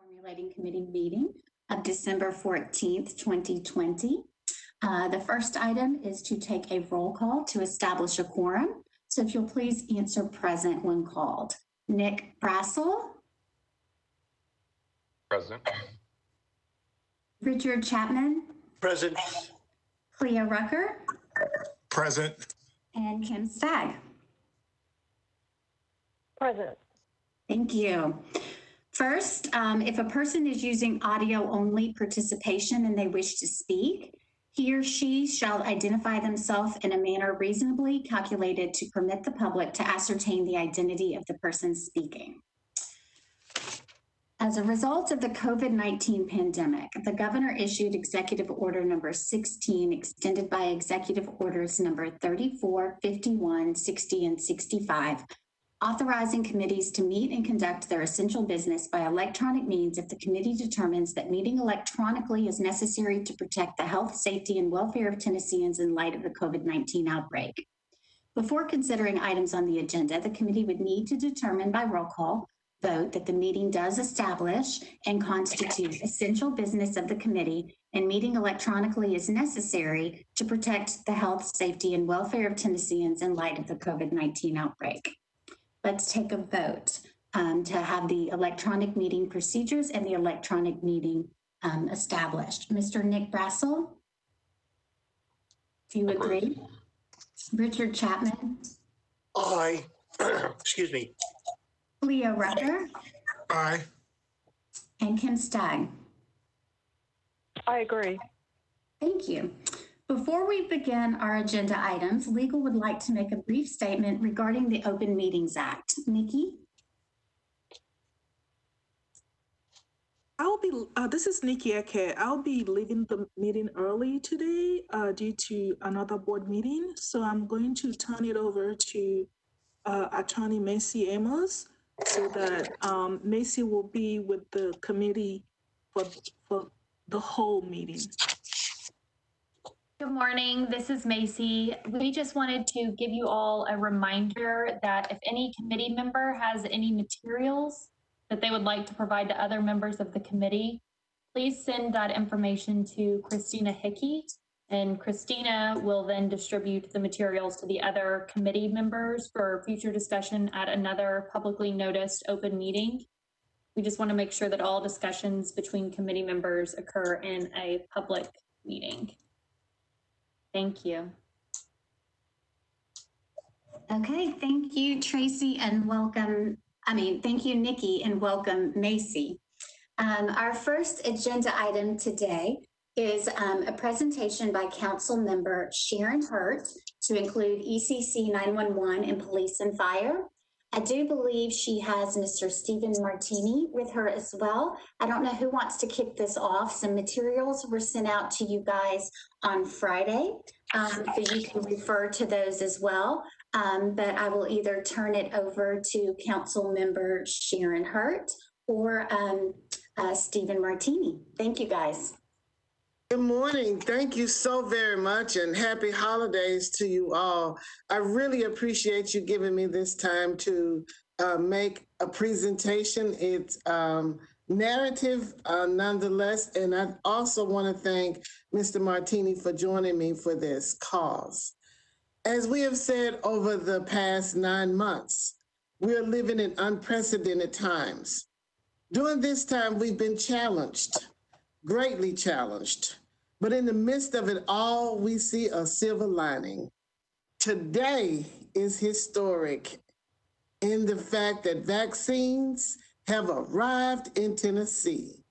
Formulating Committee meeting of December 14th, 2020. The first item is to take a roll call to establish a quorum. So if you'll please answer present when called. Nick Brassel. Present. Richard Chapman. Present. Clea Rucker. Present. And Kim Stagg. Present. Thank you. First, if a person is using audio-only participation and they wish to speak, he or she shall identify themselves in a manner reasonably calculated to permit the public to ascertain the identity of the person speaking. As a result of the COVID-19 pandemic, the governor issued Executive Order number 16, extended by Executive Orders number 34, 51, 60, and 65, authorizing committees to meet and conduct their essential business by electronic means if the committee determines that meeting electronically is necessary to protect the health, safety, and welfare of Tennesseans in light of the COVID-19 outbreak. Before considering items on the agenda, the committee would need to determine by roll call vote that the meeting does establish and constitute essential business of the committee, and meeting electronically is necessary to protect the health, safety, and welfare of Tennesseans in light of the COVID-19 outbreak. Let's take a vote to have the electronic meeting procedures and the electronic meeting established. Mr. Nick Brassel, do you agree? Richard Chapman? Aye. Excuse me. Clea Rucker? Aye. And Kim Stagg? I agree. Thank you. Before we begin our agenda items, legal would like to make a brief statement regarding the Open Meetings Act. Nikki? This is Nikki Eke. I'll be leaving the meeting early today due to another board meeting. So I'm going to turn it over to Attorney Macy Amos so that Macy will be with the committee for the whole meeting. Good morning, this is Macy. We just wanted to give you all a reminder that if any committee member has any materials that they would like to provide to other members of the committee, please send that information to Christina Hickey, and Christina will then distribute the materials to the other committee members for future discussion at another publicly noticed open meeting. We just want to make sure that all discussions between committee members occur in a public meeting. Thank you. Okay, thank you, Tracy, and thank you, Nikki, and welcome, Macy. Our first agenda item today is a presentation by Council Member Sharon Hurt to include ECC 911 and Police and Fire. I do believe she has Mr. Stephen Martini with her as well. I don't know who wants to kick this off. Some materials were sent out to you guys on Friday, so you can refer to those as well. But I will either turn it over to Council Member Sharon Hurt or Stephen Martini. Thank you, guys. Good morning. Thank you so very much, and happy holidays to you all. I really appreciate you giving me this time to make a presentation. It's narrative nonetheless, and I also want to thank Mr. Martini for joining me for this cause. As we have said over the past 9 months, we are living in unprecedented times. During this time, we've been challenged, greatly challenged. But in the midst of it all, we see a silver lining. Today is historic in the fact that vaccines have arrived in Tennessee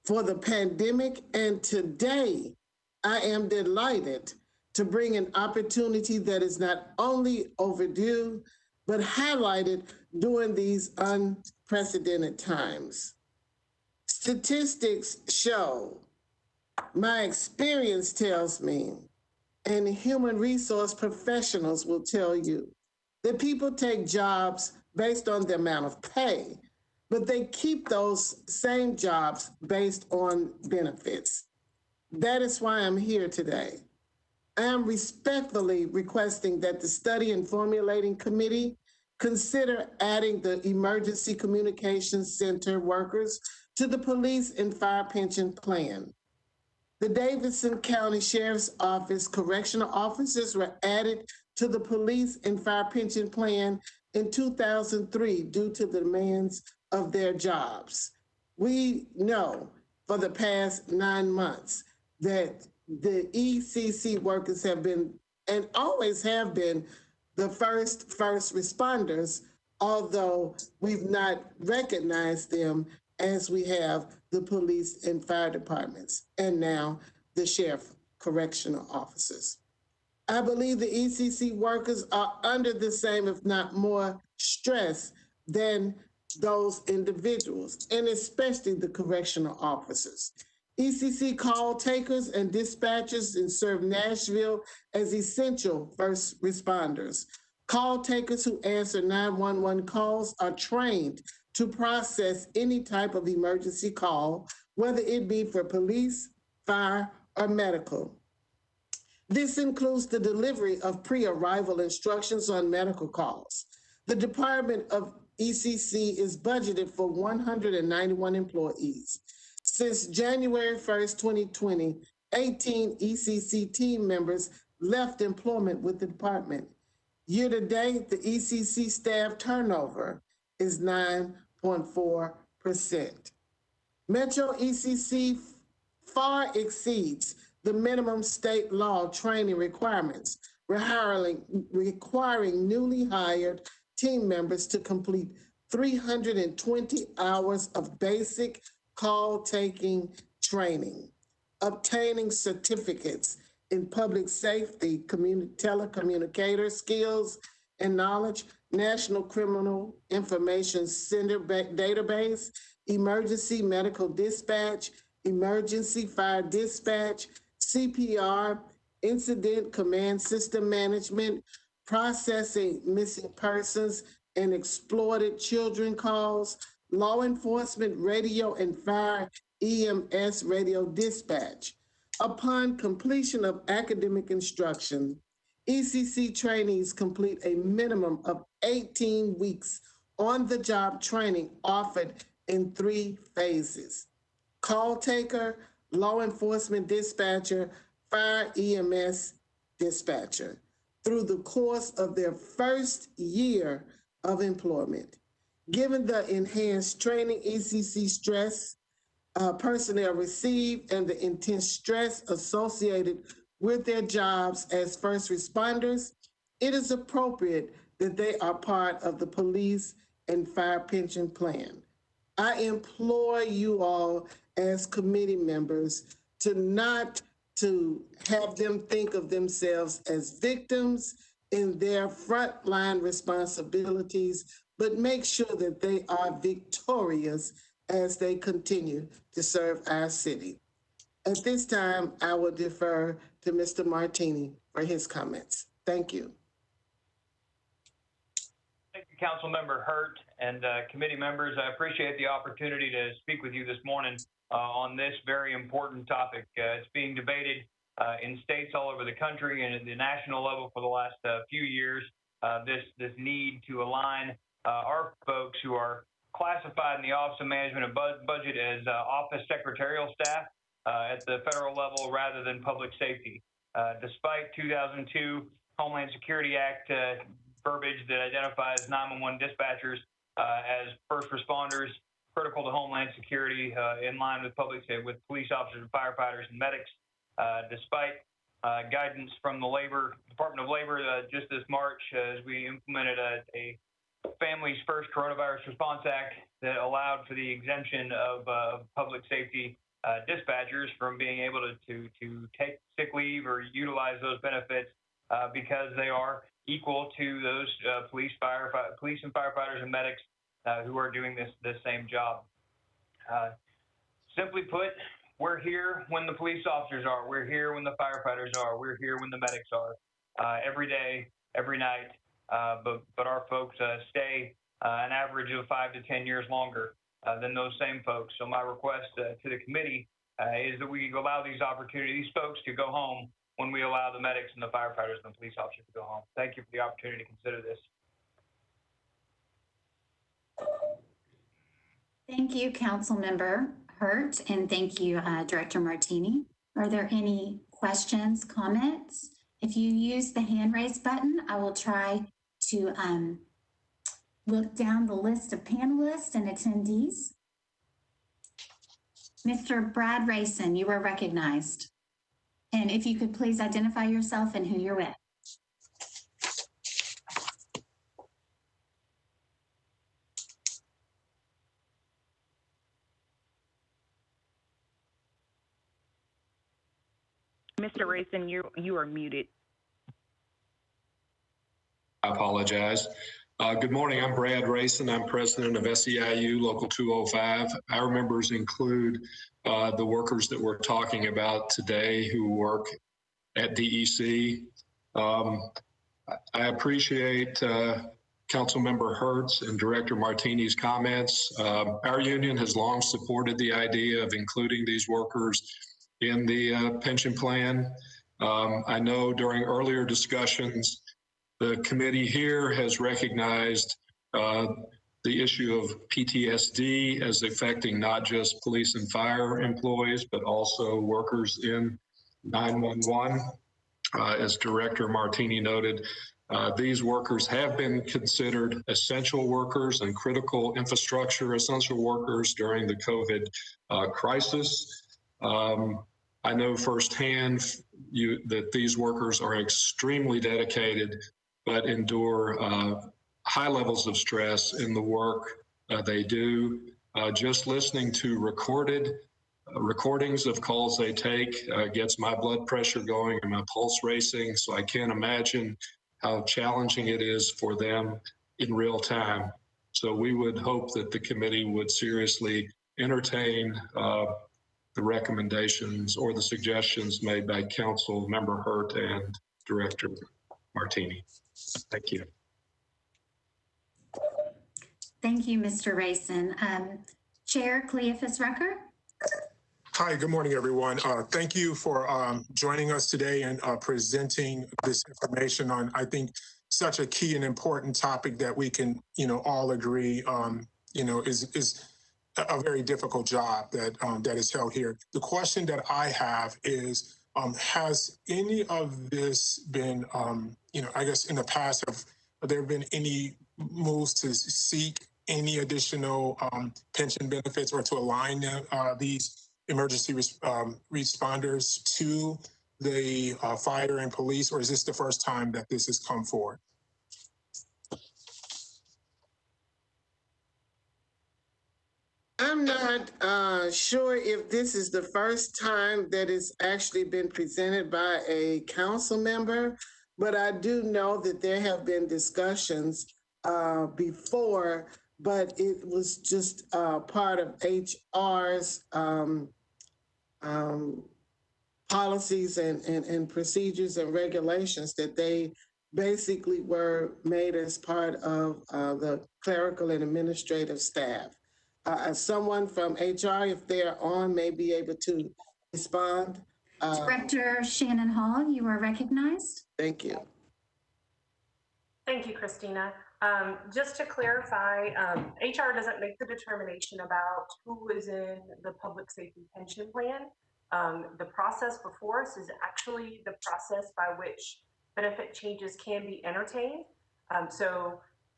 for the pandemic. And today, I am delighted to bring an opportunity that is not only overdue, but highlighted during these unprecedented times. Statistics show, my experience tells me, and human resource professionals will tell you, that people take jobs based on the amount of pay, but they keep those same jobs based on benefits. That is why I'm here today. I am respectfully requesting that the Study and Formulating Committee consider adding the Emergency Communications Center workers to the police and fire pension plan. The Davidson County Sheriff's Office correctional officers were added to the police and fire pension plan in 2003 due to the demands of their jobs. We know for the past 9 months that the ECC workers have been and always have been the first responders, although we've not recognized them as we have the police and fire departments, and now the sheriff correctional officers. I believe the ECC workers are under the same, if not more, stress than those individuals, and especially the correctional officers. ECC call takers and dispatchers and serve Nashville as essential first responders. Call takers who answer 911 calls are trained to process any type of emergency call, whether it be for police, fire, or medical. This includes the delivery of pre-arrival instructions on medical calls. The Department of ECC is budgeted for 191 employees. Since January 1st, 2020, 18 ECC team members left employment with the department. Year to date, the ECC staff turnover is 9.4%. Metro ECC far exceeds the minimum state law training requirements, requiring newly hired team members to complete 320 hours of basic call-taking training, obtaining certificates in public safety, telecommunicator skills and knowledge, National Criminal Information Center database, emergency medical dispatch, emergency fire dispatch, CPR, incident command system management, processing missing persons and exploited children calls, law enforcement radio and fire EMS radio dispatch. Upon completion of academic instruction, ECC trainees complete a minimum of 18 weeks on-the-job training offered in 3 phases: call taker, law enforcement dispatcher, fire EMS dispatcher, through the course of their first year of employment. Given the enhanced training ECC stress personnel receive and the intense stress associated with their jobs as first responders, it is appropriate that they are part of the police and fire pension plan. I implore you all as committee members to not to have them think of themselves as victims in their frontline responsibilities, but make sure that they are victorious as they continue to serve our city. At this time, I will defer to Mr. Martini for his comments. Thank you. Thank you, Councilmember Hurt and committee members. I appreciate the opportunity to speak with you this morning on this very important topic. It's being debated in states all over the country and at the national level for the last few years. This need to align our folks who are classified in the Office of Management and Budget as office secretarial staff at the federal level rather than public safety. Despite 2002 Homeland Security Act verbiage that identifies 911 dispatchers as first responders critical to Homeland Security in line with with police officers and firefighters and medics, despite guidance from the Department of Labor just this March as we implemented a Families First Coronavirus Response Act that allowed for the exemption of public safety dispatchers from being able to take sick leave or utilize those benefits because they are equal to those police and firefighters and medics who are doing this same job. Simply put, we're here when the police officers are. We're here when the firefighters are. We're here when the medics are. Every day, every night. But our folks stay an average of 5 to 10 years longer than those same folks. So my request to the committee is that we allow these folks to go home when we allow the medics and the firefighters and the police officers to go home. Thank you for the opportunity to consider this. Thank you, Councilmember Hurt, and thank you, Director Martini. Are there any questions, comments? If you use the hand raise button, I will try to look down the list of panelists and attendees. Mr. Brad Rayson, you are recognized. And if you could please identify yourself and who you're with. Mr. Rayson, you are muted. I apologize. Good morning. I'm Brad Rayson. I'm president of SEIU Local 205. Our members include the workers that we're talking about today who work at DEC. I appreciate Councilmember Hertz and Director Martini's comments. Our union has long supported the idea of including these workers in the pension plan. I know during earlier discussions, the committee here has recognized the issue of PTSD as affecting not just police and fire employees, but also workers in 911. As Director Martini noted, these workers have been considered essential workers and critical infrastructure essential workers during the COVID crisis. I know firsthand that these workers are extremely dedicated, but endure high levels of stress in the work they do. Just listening to recordings of calls they take gets my blood pressure going and my pulse racing, so I can't imagine how challenging it is for them in real time. So we would hope that the committee would seriously entertain the recommendations or the suggestions made by Council Member Hurt and Director Martini. Thank you. Thank you, Mr. Rayson. Chair Cleophas Rucker. Hi, good morning, everyone. Thank you for joining us today and presenting this information on, I think, such a key and important topic that we can, all agree, is a very difficult job that is held here. The question that I have is, has any of this been, I guess in the past, have there been any moves to seek any additional pension benefits or to align these emergency responders to the fire and police, or is this the first time that this has come forward? I'm not sure if this is the first time that it's actually been presented by a council member, but I do know that there have been discussions before, but it was just part of HR's policies and procedures and regulations that they basically were made as part of the clerical and administrative staff. Someone from HR, if they're on, may be able to respond. Director Shannon Hall, you are recognized. Thank you. Thank you, Christina. Just to clarify, HR doesn't make the determination about who is in the public safety pension plan. The process before us is actually the process by which benefit changes can be entertained.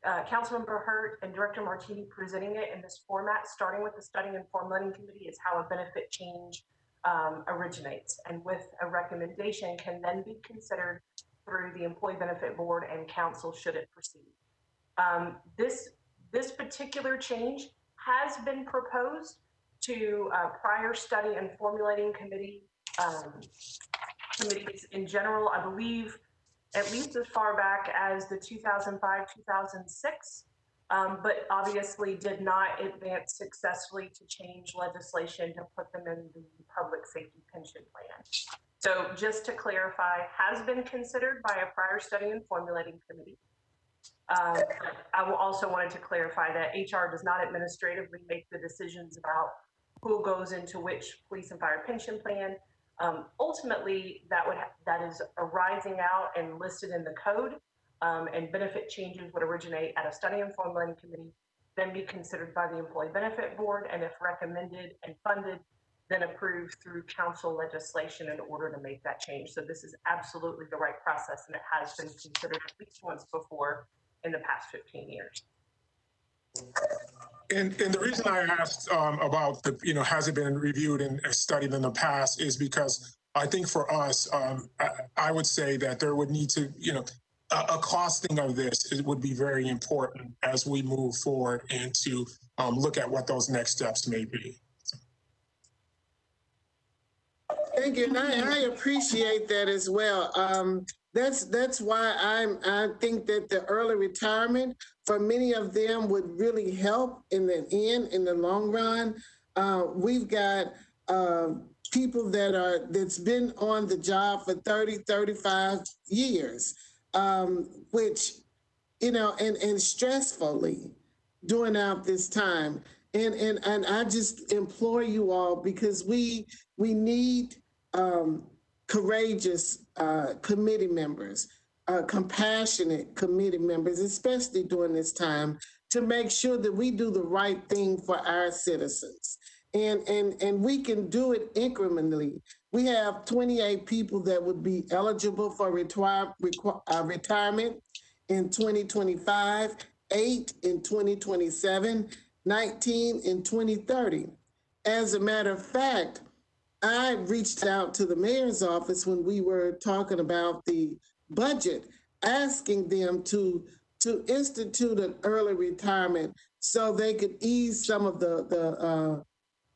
Councilmember Hurt and Director Martini presenting it in this format, starting with the Study and Formulating Committee, is how a benefit change originates, and with a recommendation can then be considered through the Employee Benefit Board and Council should it proceed. This particular change has been proposed to prior Study and Formulating Committee committees in general, I believe, at least as far back as the 2005-2006, but obviously did not advance successfully to change legislation to put them in the public safety pension plan. So just to clarify, has been considered by a prior Study and Formulating Committee. I will also wanted to clarify that HR does not administratively make the decisions about who goes into which police and fire pension plan. Ultimately, that is arising out and listed in the code, and benefit changes would originate at a Study and Formulating Committee then be considered by the Employee Benefit Board, and if recommended and funded, then approved through council legislation in order to make that change. So this is absolutely the right process, and it has been considered at least once before in the past 15 years. And the reason I asked about the, has it been reviewed and studied in the past is because I think for us, I would say that there would need to, a costing of this would be very important as we move forward and to look at what those next steps may be. Thank you, and I appreciate that as well. That's why I think that the early retirement for many of them would really help in the long run. We've got people that's been on the job for 30, 35 years, which, and stressfully during out this time. And I just implore you all, because we need courageous committee members, compassionate committee members, especially during this time, to make sure that we do the right thing for our citizens. And we can do it incrementally. We have 28 people that would be eligible for retirement in 2025, 8 in 2027, 19 in 2030. As a matter of fact, I reached out to the mayor's office when we were talking about the budget, asking them to institute an early retirement so they could ease some of the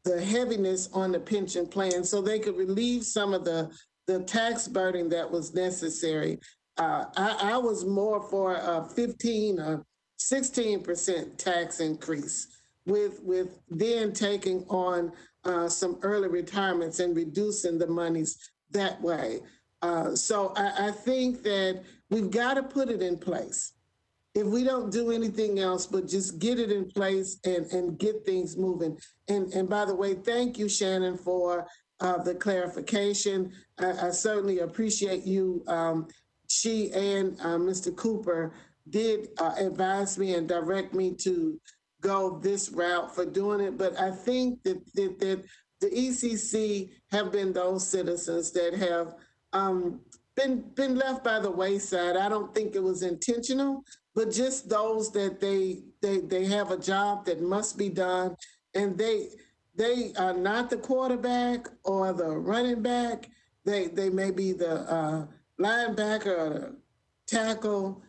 heaviness on the pension plan, so they could relieve some of the tax burden that was necessary. I was more for a 15 or 16% tax increase, with then taking on some early retirements and reducing the monies that way. So I think that we've got to put it in place. If we don't do anything else but just get it in place and get things moving. And by the way, thank you, Shannon, for the clarification. I certainly appreciate you. She and Mr. Cooper did advise me and direct me to go this route for doing it. But I think that the ECC have been those citizens that have been left by the wayside. I don't think it was intentional, but just those that they have a job that must be done, and they are not the quarterback or the running back. They may be the linebacker or the tackle,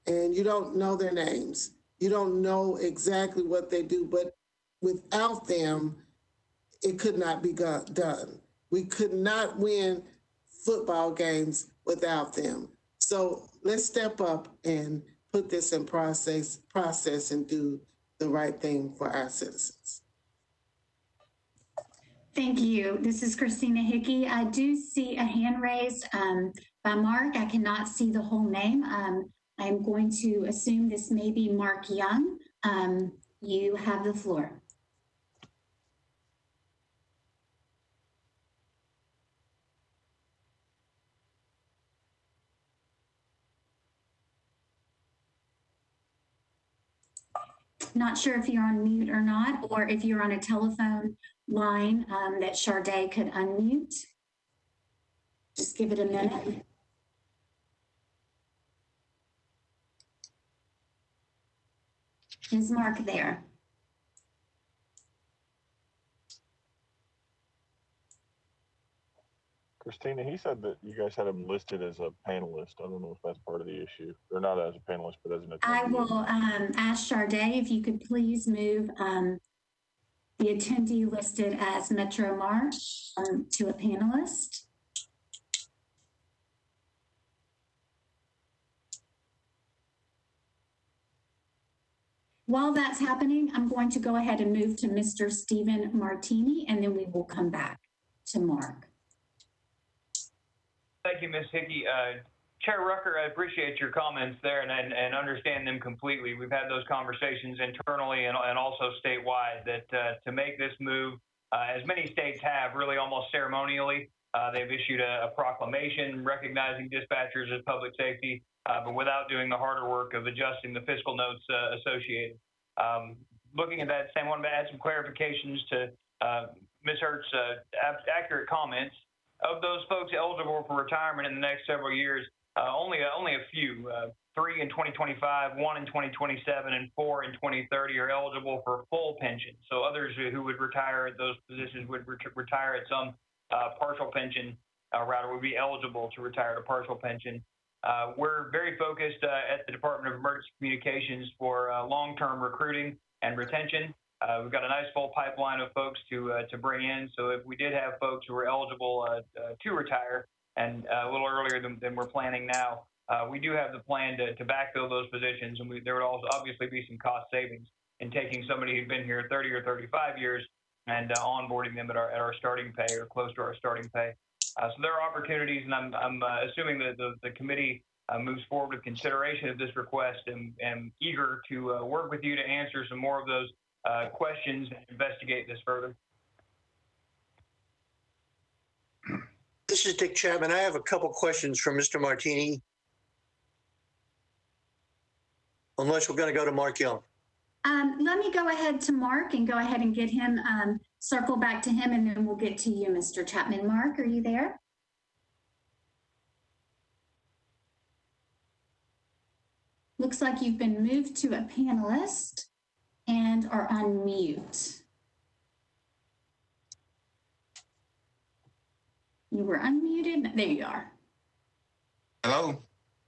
and you don't know their names. You don't know exactly what they do, but without them, it could not be done. We could not win football games without them. So let's step up and put this in process and do the right thing for our citizens. Thank you. This is Christina Hickey. I do see a hand raised by Mark. I cannot see the whole name. I'm going to assume this may be Mark Young. You have the floor. Not sure if you're on mute or not, or if you're on a telephone line that Sharday could unmute. Just give it a minute. Is Mark there? Christina, he said that you guys had him listed as a panelist. I don't know if that's part of the issue. Or not as a panelist, but as an attendee. I will ask Sharday if you could please move the attendee listed as Metro March to a panelist. While that's happening, I'm going to go ahead and move to Mr. Stephen Martini, and then we will come back to Mark. Thank you, Ms. Hickey. Chair Rucker, I appreciate your comments there and understand them completely. We've had those conversations internally and also statewide that to make this move, as many states have, really almost ceremonially, they've issued a proclamation recognizing dispatchers as public safety, but without doing the harder work of adjusting the fiscal notes associated. looking at that same one, to add some clarifications to Ms. Hurt's accurate comments. Of those folks eligible for retirement in the next several years, only a few, 3 in 2025, 1 in 2027, and 4 in 2030 are eligible for full pension. So others who would retire at those positions would retire at some partial pension, rather would be eligible to retire at a partial pension. We're very focused at the Department of Emergency Communications for long-term recruiting and retention. We've got a nice full pipeline of folks to bring in. So if we did have folks who were eligible to retire, and a little earlier than we're planning now, we do have the plan to backfill those positions, and there would also obviously be some cost savings in taking somebody who'd been here 30 or 35 years and onboarding them at our starting pay or close to our starting pay. So there are opportunities, and I'm assuming that the committee moves forward with consideration of this request, and am eager to work with you to answer some more of those questions and investigate this further. This is Dick Chapman. I have a couple questions for Mr. Martini. Unless we're going to go to Mark Young. Let me go ahead to Mark and go ahead and get him, circle back to him, and then we'll get to you, Mr. Chapman. Mark, are you there? Looks like you've been moved to a panelist and are on mute. You were unmuted. There you are. Hello?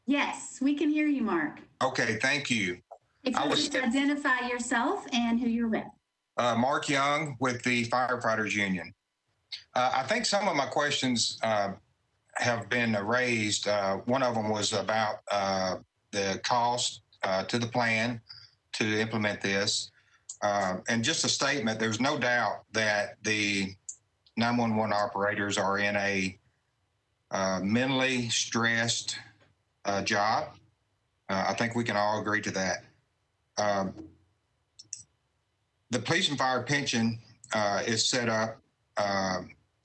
Yes, we can hear you, Mark. Okay, thank you. If you could identify yourself and who you're with. Mark Young with the Firefighters Union. I think some of my questions have been raised. One of them was about the cost to the plan to implement this. And just a statement, there's no doubt that the 911 operators are in a mentally stressed job. I think we can all agree to that. The police and fire pension is set up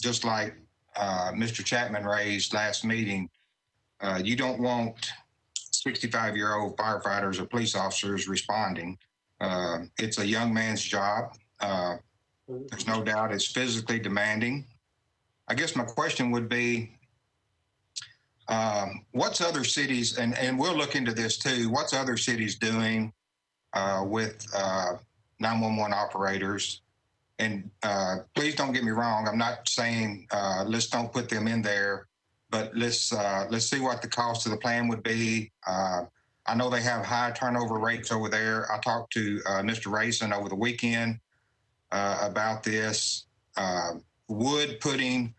just like Mr. Chapman raised last meeting. You don't want 65-year-old firefighters or police officers responding. It's a young man's job. There's no doubt it's physically demanding. I guess my question would be, what's other cities, and we'll look into this too, what's other cities doing with 911 operators? And please don't get me wrong, I'm not saying let's don't put them in there, but let's see what the cost of the plan would be. I know they have high turnover rates over there. I talked to Mr. Rayson over the weekend about this. Would putting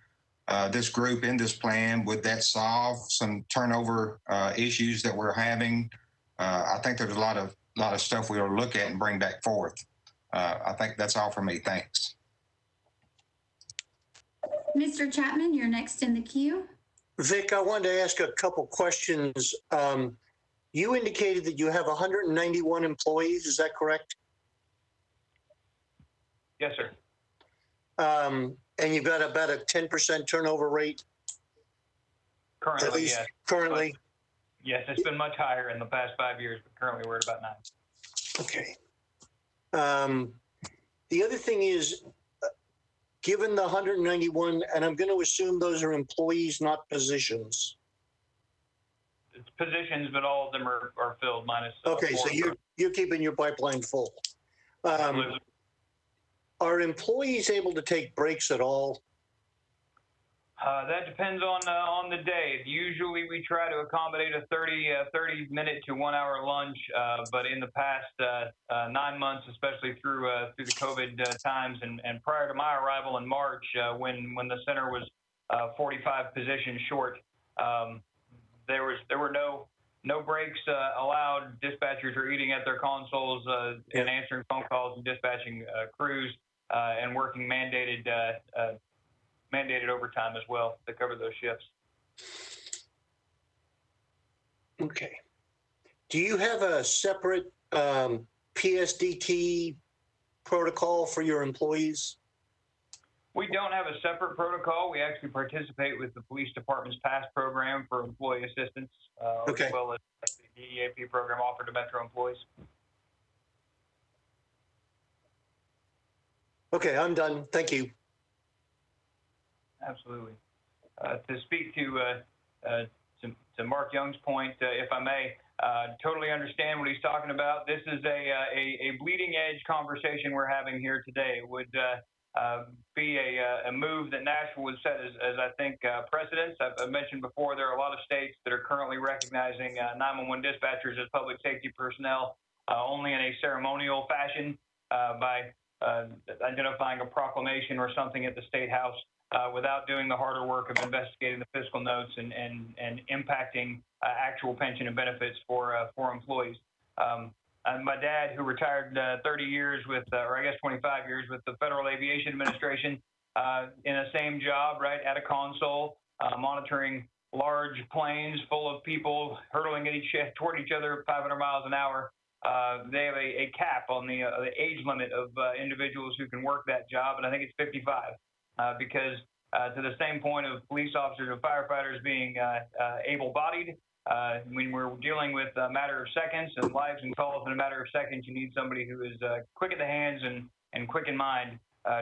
this group in this plan, would that solve some turnover issues that we're having? I think there's a lot of stuff we will look at and bring back forth. I think that's all for me. Thanks. Mr. Chapman, you're next in the queue. Vic, I wanted to ask a couple questions. You indicated that you have 191 employees. Is that correct? Yes, sir. And you've got about a 10% turnover rate? Currently, at least yes. Currently? Yes, it's been much higher in the past 5 years, but currently we're at about 9. Okay. The other thing is, given the 191, and I'm going to assume those are employees, not positions. It's positions, but all of them are filled minus. Okay, so you're keeping your pipeline full. Are employees able to take breaks at all? That depends on the day. Usually we try to accommodate a 30-minute to 1 hour lunch, but in the past 9 months, especially through the COVID times and prior to my arrival in March, when the center was 45 positions short, there were no breaks allowed. Dispatchers are eating at their consoles and answering phone calls and dispatching crews and working mandated overtime as well to cover those shifts. Okay. Do you have a separate PSDT protocol for your employees? We don't have a separate protocol. We actually participate with the police department's PASS program for employee assistance, as well as the EAP program offered to Metro employees. Okay, I'm done. Thank you. Absolutely. To speak to Mark Young's point, if I may, totally understand what he's talking about. This is a bleeding edge conversation we're having here today. It would be a move that Nashville would set as I think precedents. I've mentioned before, there are a lot of states that are currently recognizing 911 dispatchers as public safety personnel only in a ceremonial fashion by identifying a proclamation or something at the State House without doing the harder work of investigating the fiscal notes and impacting actual pension and benefits for employees. And my dad, who retired 30 years with, or I guess 25 years with the Federal Aviation Administration, in the same job, right, at a console, monitoring large planes full of people hurtling toward each other at 500 miles an hour. They have a cap on the age limit of individuals who can work that job, and I think it's 55. Because to the same point of police officers and firefighters being able-bodied, when we're dealing with a matter of seconds and lives and calls in a matter of seconds, you need somebody who is quick at the hands and quick in mind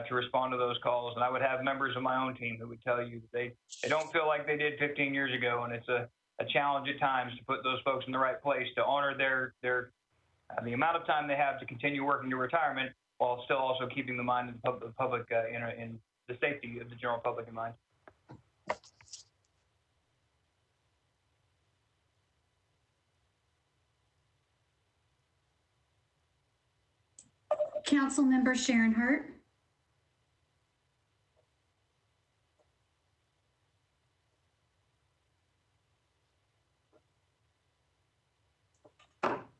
to respond to those calls. And I would have members of my own team who would tell you that they don't feel like they did 15 years ago, and it's a challenge at times to put those folks in the right place to honor the amount of time they have to continue working to retirement while still also keeping the mind of the public in the safety of the general public in mind. Councilmember Sharon Hurt.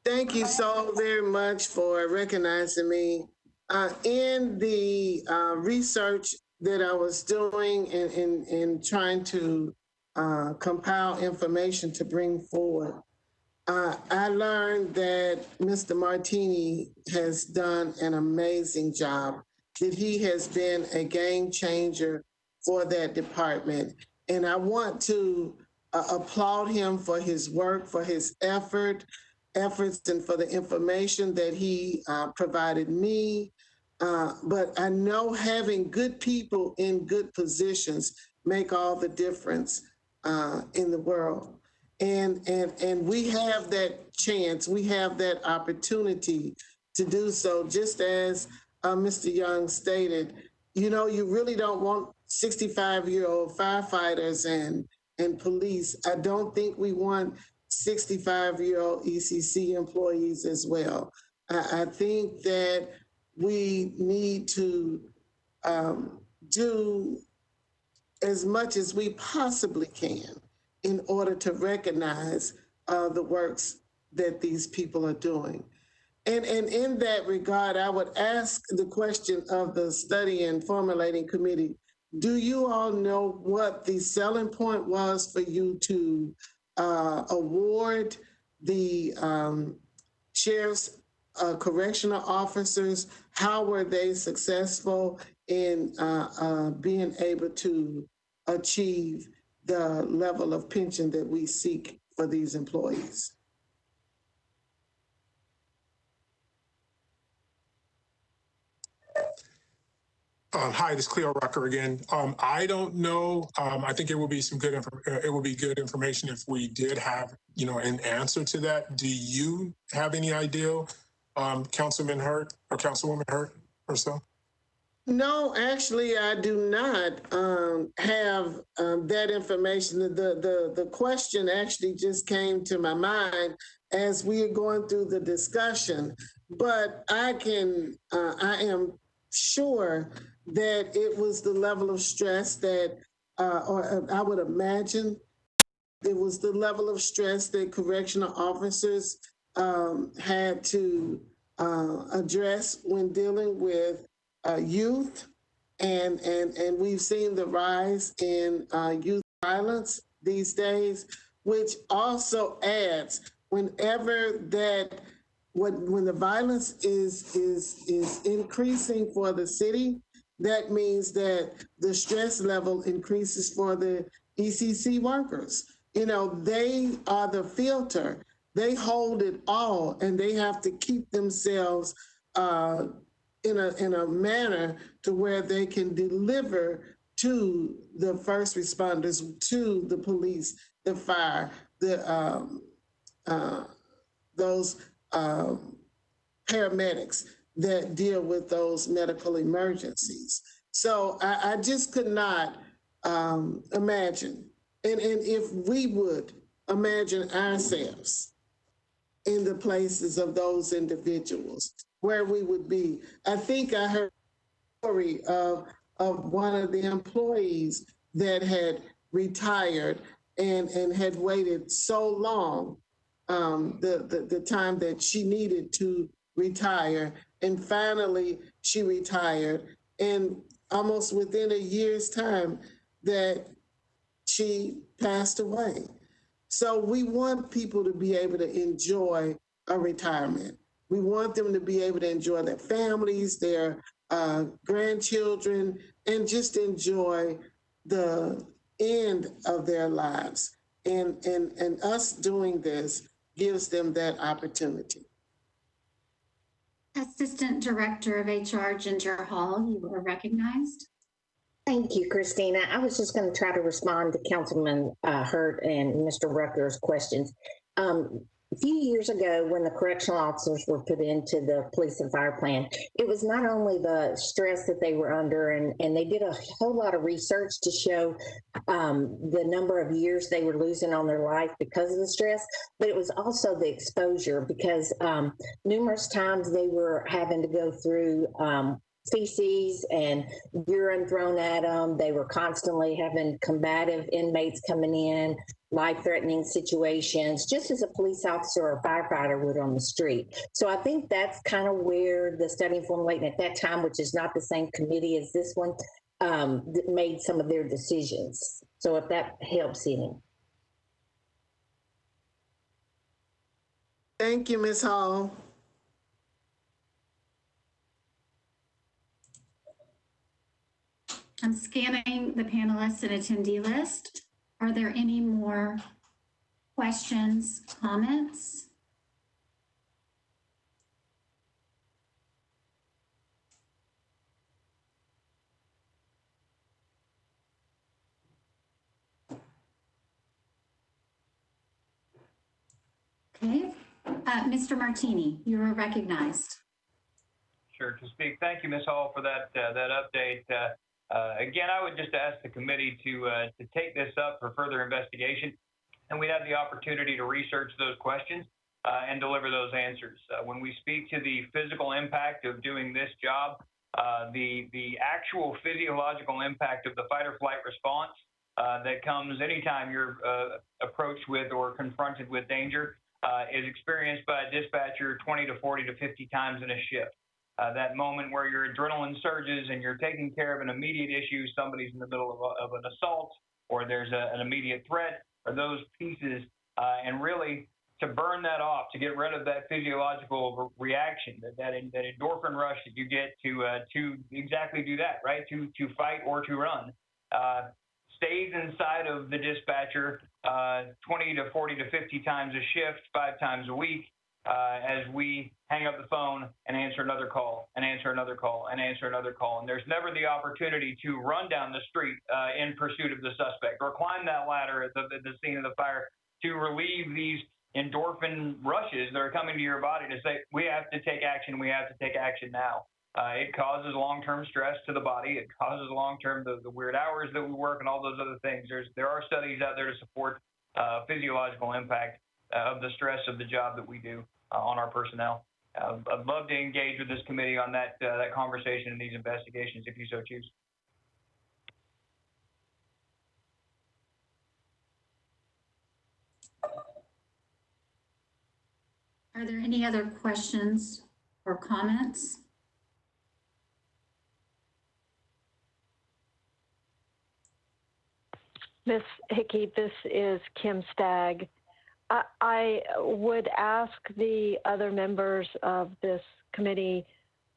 Thank you so very much for recognizing me. In the research that I was doing in trying to compile information to bring forward, I learned that Mr. Martini has done an amazing job, that he has been a game changer for that department. And I want to applaud him for his work, for his efforts, and for the information that he provided me. But I know having good people in good positions make all the difference in the world. And we have that chance, we have that opportunity to do so, just as Mr. Young stated. You know, you really don't want 65-year-old firefighters and police. I don't think we want 65-year-old ECC employees as well. I think that we need to do as much as we possibly can in order to recognize the works that these people are doing. And in that regard, I would ask the question of the study and formulating committee, do you all know what the selling point was for you to award the sheriff's correctional officers? How were they successful in being able to achieve the level of pension that we seek for these employees? Hi, this is Cleo Rucker again. I don't know. I think it would be good information if we did have, an answer to that. Do you have any idea, Councilman Hurt or Councilwoman Hurt or so? No, actually, I do not have that information. The question actually just came to my mind as we are going through the discussion, but I am sure that it was the level of stress that, or I would imagine it was the level of stress that correctional officers had to address when dealing with youth, and we've seen the rise in youth violence these days, which also adds whenever when the violence is increasing for the city, that means that the stress level increases for the ECC workers. They are the filter. They hold it all, and they have to keep themselves in a manner to where they can deliver to the first responders, to the police, the fire, those paramedics that deal with those medical emergencies. So I just could not imagine, and if we would imagine ourselves in the places of those individuals, where we would be. I think I heard a story of one of the employees that had retired and had waited so long, the time that she needed to retire, and finally she retired, and almost within a year's time that she passed away. So we want people to be able to enjoy a retirement. We want them to be able to enjoy their families, their grandchildren, and just enjoy the end of their lives. And us doing this gives them that opportunity. Assistant Director of HR, Ginger Hall, you are recognized. Thank you, Christina. I was just going to try to respond to Councilman Hurt and Mr. Rucker's questions. A few years ago, when the correctional officers were put into the police and fire plan, it was not only the stress that they were under, and they did a whole lot of research to show the number of years they were losing on their life because of the stress, but it was also the exposure, because numerous times they were having to go through feces and urine thrown at them. They were constantly having combative inmates coming in, life-threatening situations, just as a police officer or firefighter would on the street. So I think that's kind of where the study and formulating at that time, which is not the same committee as this one, made some of their decisions. So if that helps any. Thank you, Ms. Hall. I'm scanning the panelists and attendee list. Are there any more questions, comments? Okay, Mr. Martini, you are recognized. Sure, to speak. Thank you, Ms. Hall, for that update. Again, I would just ask the committee to take this up for further investigation, and we'd have the opportunity to research those questions and deliver those answers. When we speak to the physical impact of doing this job, the actual physiological impact of the fight or flight response that comes anytime you're approached with or confronted with danger is experienced by a dispatcher 20 to 40 to 50 times in a shift. That moment where your adrenaline surges and you're taking care of an immediate issue, somebody's in the middle of an assault, or there's an immediate threat, or those pieces, and really to burn that off, to get rid of that physiological reaction, that endorphin rush that you get to exactly do that, right? To fight or to run, stays inside of the dispatcher 20 to 40 to 50 times a shift, 5 times a week, as we hang up the phone and answer another call and answer another call and answer another call. And there's never the opportunity to run down the street in pursuit of the suspect or climb that ladder at the scene of the fire to relieve these endorphin rushes that are coming to your body to say, we have to take action, we have to take action now. It causes long-term stress to the body. It causes long-term the weird hours that we work and all those other things. There are studies out there to support physiological impact of the stress of the job that we do on our personnel. I'd love to engage with this committee on that conversation and these investigations if you so choose. Are there any other questions or comments? Ms. Hickey, this is Kim Stagg. I would ask the other members of this committee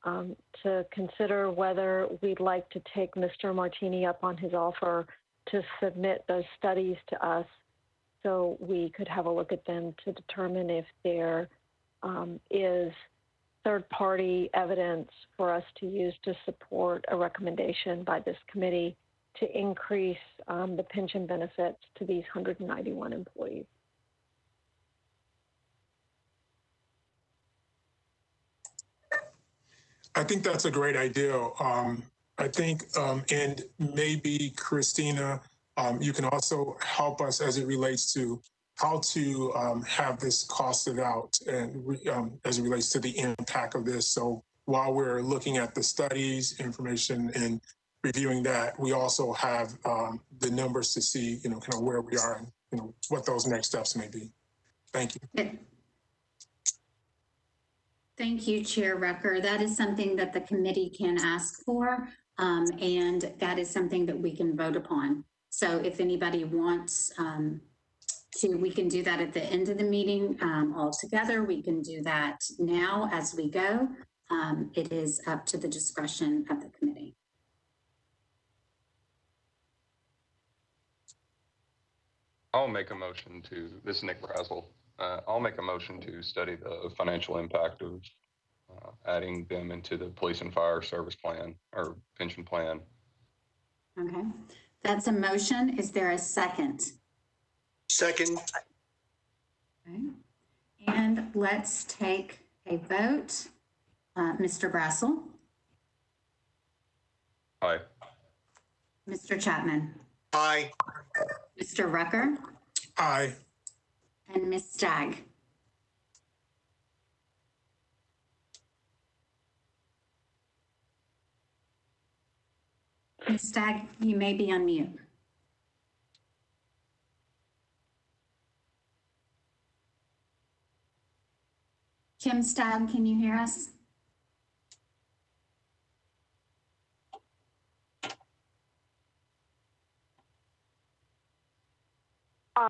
to consider whether we'd like to take Mr. Martini up on his offer to submit those studies to us so we could have a look at them to determine if there is third-party evidence for us to use to support a recommendation by this committee to increase the pension benefits to these 191 employees. I think that's a great idea. I think, and maybe Christina, you can also help us as it relates to how to have this costed out and as it relates to the impact of this. So while we're looking at the studies, information, and reviewing that, we also have the numbers to see, kind of where we are and, what those next steps may be. Thank you. Thank you, Chair Rucker. That is something that the committee can ask for, and that is something that we can vote upon. So if anybody wants we can do that at the end of the meeting all together. We can do that now as we go. It is up to the discretion of the committee. I'll make a motion this is Nick Brazel. I'll make a motion to study the financial impact of adding them into the police and fire service plan or pension plan. Okay, that's a motion. Is there a second? Second. Okay. And let's take a vote. Mr. Brazel. Aye. Mr. Chapman. Aye. Mr. Rucker. Aye. And Ms. Stagg. Ms. Stagg, you may be on mute. Kim Stagg, can you hear us? I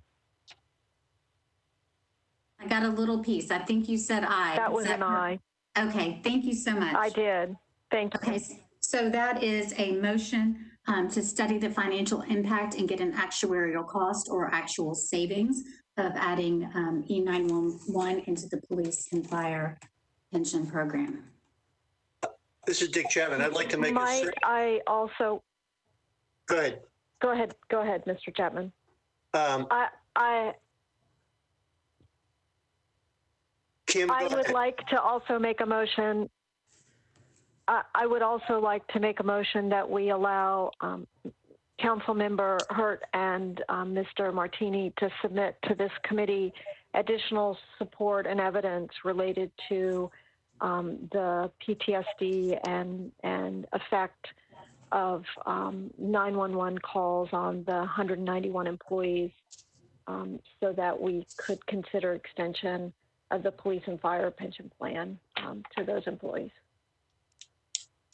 got a little piece. I think you said aye. That was an aye. Okay, thank you so much. I did. Thank you. Okay, so that is a motion to study the financial impact and get an actuarial cost or actual savings of adding E911 into the police and fire pension program. This is Dick Chapman. I'd like to make I also. Go ahead. Go ahead, Mr. Chapman. Kim, I would like to also make a motion. I would also like to make a motion that we allow Councilmember Hurt and Mr. Martini to submit to this committee additional support and evidence related to the PTSD and effect of 911 calls on the 191 employees so that we could consider extension of the police and fire pension plan to those employees.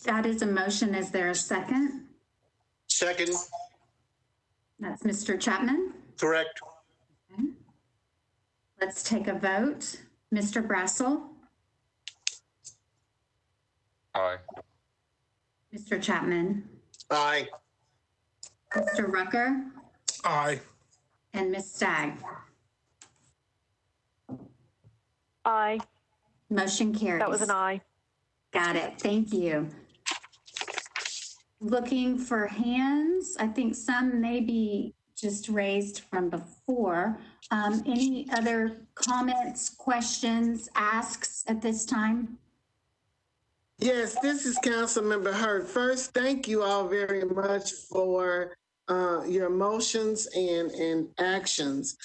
That is a motion. Is there a second? Second. That's Mr. Chapman? Correct. Okay. Let's take a vote. Mr. Brazel? Aye. Mr. Chapman? Aye. Mr. Rucker? Aye. And Ms. Stagg? Aye. Motion carries. That was an aye. Got it. Thank you. Looking for hands. I think some may be just raised from before. Any other comments, questions, asks at this time? Yes, this is Councilmember Hurt. First, thank you all very much for your motions and actions.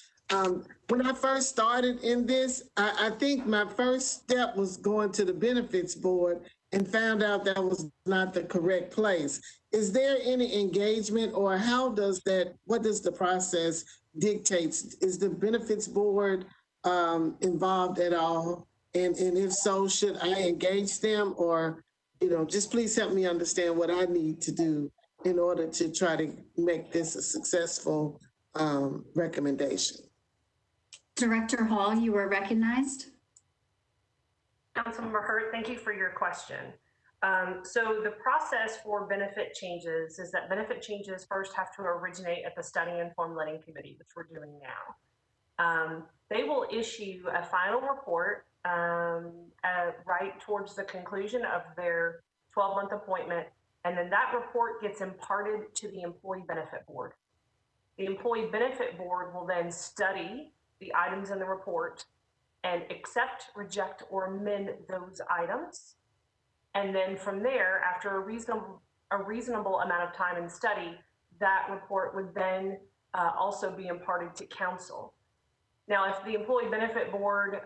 When I first started in this, I think my first step was going to the benefits board and found out that was not the correct place. Is there any engagement or what does the process dictates? Is the benefits board involved at all? And if so, should I engage them or, just please help me understand what I need to do in order to try to make this a successful recommendation. Director Hall, you were recognized. Councilmember Hurt, thank you for your question. So the process for benefit changes is that benefit changes first have to originate at the Study and Formulating Committee, which we're doing now. They will issue a final report right towards the conclusion of their 12-month appointment. And then that report gets imparted to the Employee Benefit Board. The Employee Benefit Board will then study the items in the report and accept, reject, or amend those items. And then from there, after a reasonable amount of time and study, that report would then also be imparted to council. Now, if the Employee Benefit Board,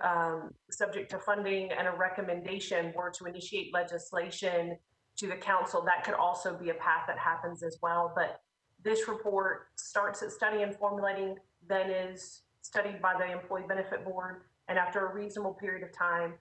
subject to funding and a recommendation, were to initiate legislation to the council, that could also be a path that happens as well. But this report starts at study and formulating, then is studied by the Employee Benefit Board, and after a reasonable period of time,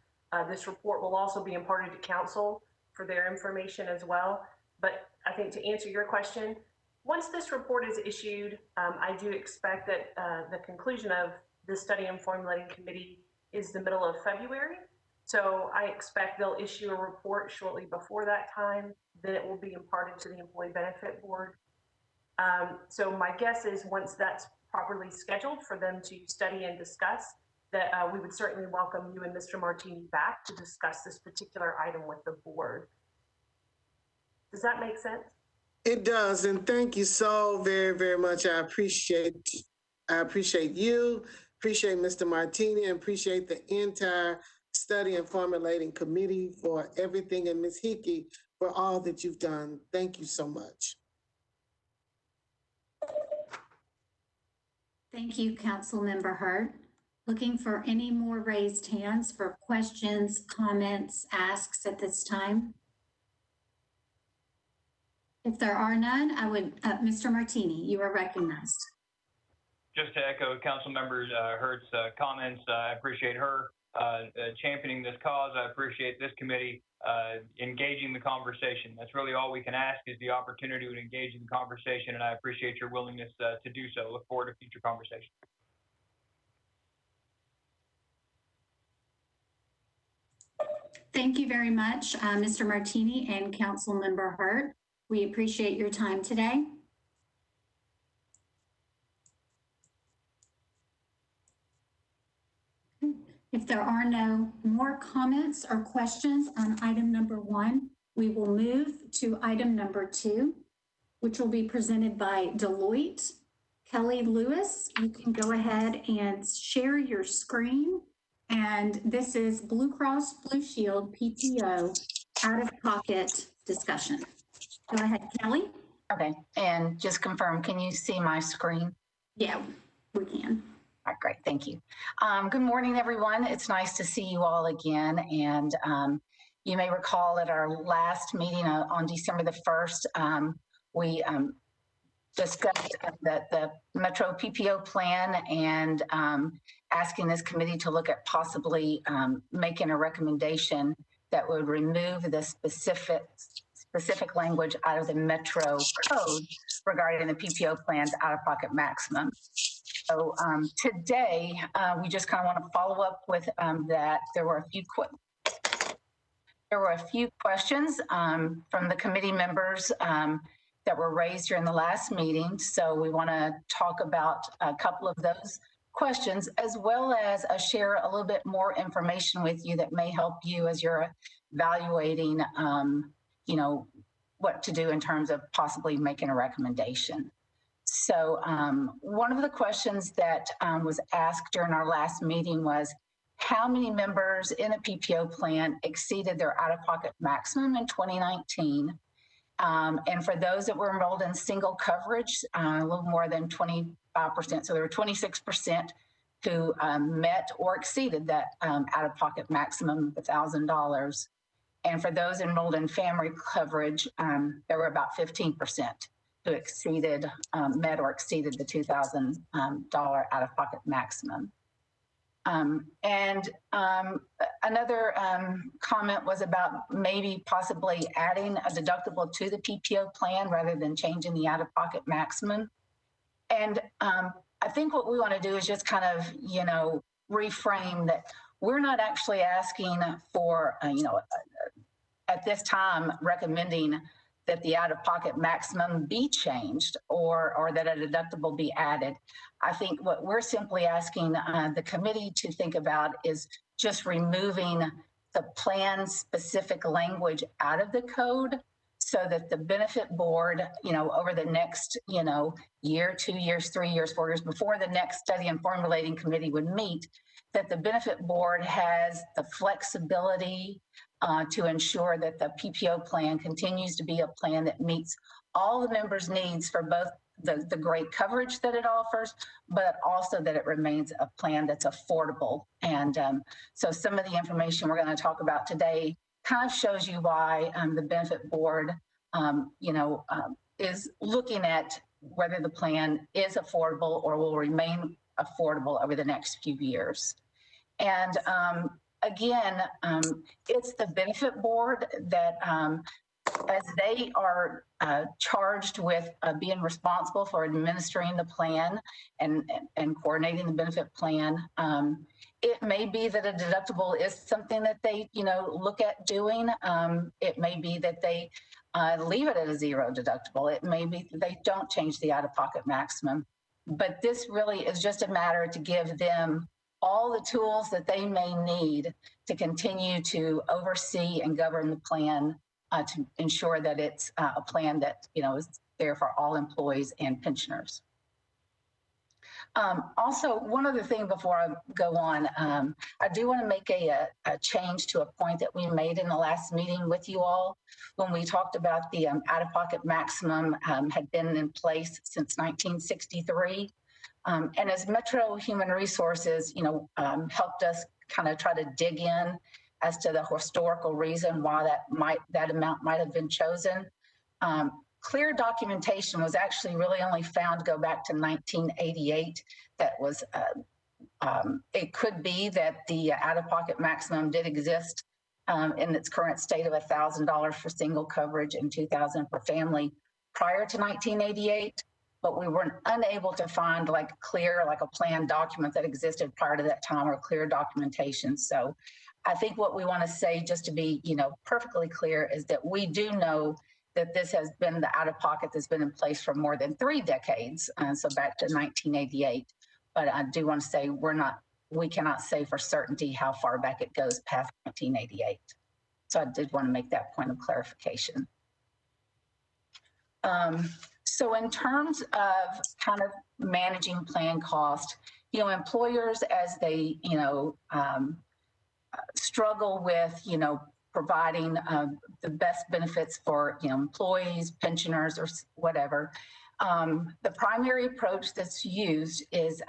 this report will also be imparted to council for their information as well. But I think to answer your question, once this report is issued, I do expect that the conclusion of the study and formulating committee is the middle of February. So I expect they'll issue a report shortly before that time. Then it will be imparted to the Employee Benefit Board. So my guess is once that's properly scheduled for them to study and discuss, that we would certainly welcome you and Mr. Martini back to discuss this particular item with the board. Does that make sense? It does, and thank you so very, very much. I appreciate you, appreciate Mr. Martini, and appreciate the entire study and formulating committee for everything, and Ms. Hickey for all that you've done. Thank you so much. Thank you, Councilmember Hurt. Looking for any more raised hands for questions, comments, asks at this time? If there are none, I would, Mr. Martini, you are recognized. Just to echo Councilmember Hurt's comments, I appreciate her championing this cause. I appreciate this committee engaging the conversation. That's really all we can ask, is the opportunity to engage in the conversation, and I appreciate your willingness to do so. Look forward to future conversation. Thank you very much, Mr. Martini and Councilmember Hurt. We appreciate your time today. If there are no more comments or questions on item number 1, we will move to item number 2, which will be presented by Deloitte. Kelly Lewis, you can go ahead and share your screen. And this is Blue Cross Blue Shield PTO out-of-pocket discussion. Go ahead, Kelly. Okay, and just confirm, can you see my screen? Yeah, we can. All right, great, thank you. Good morning, everyone. It's nice to see you all again. And you may recall at our last meeting on December the 1st, we discussed the Metro PPO plan and asking this committee to look at possibly making a recommendation that would remove the specific language out of the Metro code regarding the PPO plan's out-of-pocket maximum. So today, we just kind of want to follow up with that. There were a few questions from the committee members that were raised during the last meeting. So we want to talk about a couple of those questions, as well as share a little bit more information with you that may help you as you're evaluating, you know, what to do in terms of possibly making a recommendation. So one of the questions that was asked during our last meeting was, how many members in the PPO plan exceeded their out-of-pocket maximum in 2019? And for those that were enrolled in single coverage, a little more than 25%. So there were 26% who met or exceeded that out-of-pocket maximum of $1,000. And for those enrolled in family coverage, there were about 15% who exceeded, met or exceeded the $2,000 out-of-pocket maximum. Another comment was about maybe possibly adding a deductible to the PPO plan rather than changing the out-of-pocket maximum. And I think what we want to do is just kind of, you know, reframe that we're not actually asking for, you know, at this time recommending that the out-of-pocket maximum be changed or that a deductible be added. I think what we're simply asking the committee to think about is just removing the plan specific language out of the code so that the benefit board, over the next, year, 2 years, 3 years, 4 years, before the next study and formulating committee would meet, that the benefit board has the flexibility to ensure that the PPO plan continues to be a plan that meets all the members' needs for both the great coverage that it offers, but also that it remains a plan that's affordable. And so some of the information we're going to talk about today kind of shows you why the benefit board, is looking at whether the plan is affordable or will remain affordable over the next few years. And again, it's the benefit board that, as they are charged with being responsible for administering the plan and coordinating the benefit plan, it may be that a deductible is something that they, look at doing. It may be that they leave it at a zero deductible. It may be that they don't change the out-of-pocket maximum. But this really is just a matter to give them all the tools that they may need to continue to oversee and govern the plan to ensure that it's a plan that, is there for all employees and pensioners. Also, one other thing before I go on, I do want to make a change to a point that we made in the last meeting with you all when we talked about the out-of-pocket maximum had been in place since 1963. And as Metro Human Resources, helped us kind of try to dig in as to the historical reason why that amount might have been chosen. Clear documentation was actually really only found to go back to 1988. That was, it could be that the out-of-pocket maximum did exist in its current state of $1,000 for single coverage and $2,000 for family prior to 1988, but we were unable to find like a plan document that existed prior to that time or clear documentation. So I think what we want to say, just to be, perfectly clear, is that we do know that this has been the out-of-pocket that's been in place for more than 3 decades, so back to 1988. But I do want to say we cannot say for certainty how far back it goes past 1988. So I did want to make that point of clarification. So in terms of kind of managing plan cost, employers as they, struggle with, providing the best benefits for employees, pensioners, or whatever. The primary approach that's used is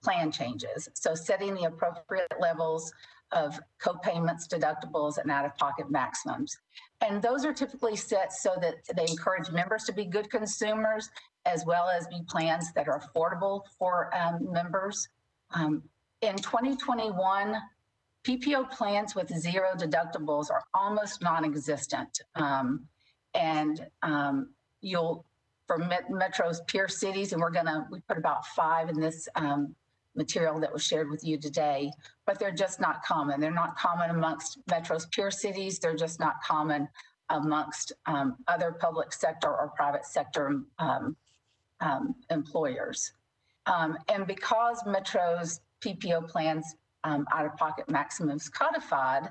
plan changes. So setting the appropriate levels of co-payments, deductibles, and out-of-pocket maximums. And those are typically set so that they encourage members to be good consumers, as well as be plans that are affordable for members. In 2021, PPO plans with zero deductibles are almost non-existent. For Metro's peer cities, and we put about 5 in this material that was shared with you today, but they're just not common. They're not common amongst Metro's peer cities. They're just not common amongst other public sector or private sector employers. And because Metro's PPO plans out-of-pocket maximums codified,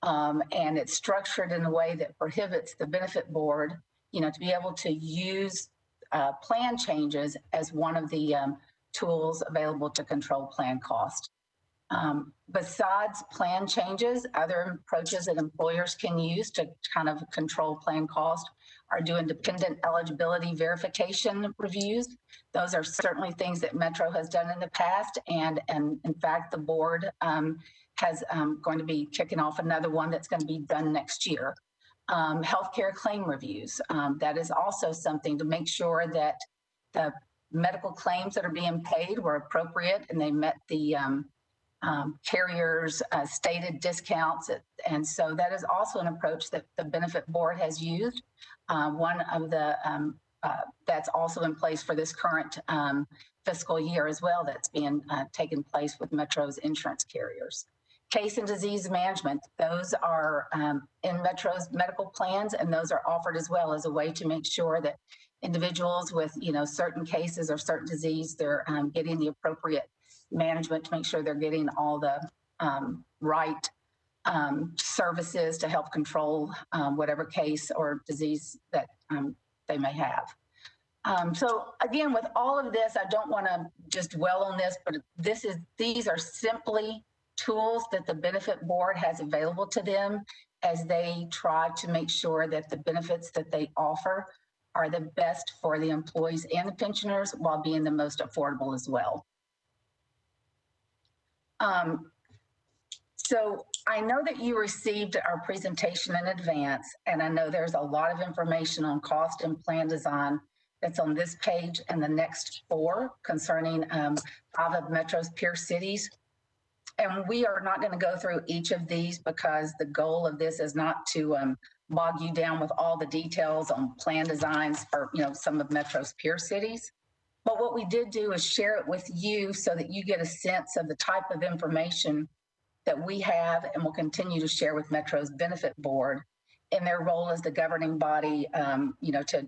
and it's structured in a way that prohibits the benefit board, to be able to use plan changes as one of the tools available to control plan cost. Besides plan changes, other approaches that employers can use to kind of control plan cost are doing dependent eligibility verification reviews. Those are certainly things that Metro has done in the past, and in fact, the board has going to be kicking off another one that's going to be done next year. Healthcare claim reviews. That is also something to make sure that the medical claims that are being paid were appropriate and they met the carriers' stated discounts. And so that is also an approach that the benefit board has used. One of the, that's also in place for this current fiscal year as well, that's being taken place with Metro's insurance carriers. Case and disease management, those are in Metro's medical plans, and those are offered as well as a way to make sure that individuals with certain cases or certain disease, they're getting the appropriate management to make sure they're getting all the right services to help control whatever case or disease that they may have. So again, with all of this, I don't want to just dwell on this, but these are simply tools that the benefit board has available to them as they try to make sure that the benefits that they offer are the best for the employees and the pensioners while being the most affordable as well. So I know that you received our presentation in advance, and I know there's a lot of information on cost and plan design that's on this page and the next 4 concerning 5 of Metro's peer cities. And we are not going to go through each of these because the goal of this is not to bog you down with all the details on plan designs for some of Metro's peer cities. But what we did do is share it with you so that you get a sense of the type of information that we have and will continue to share with Metro's benefit board in their role as the governing body, to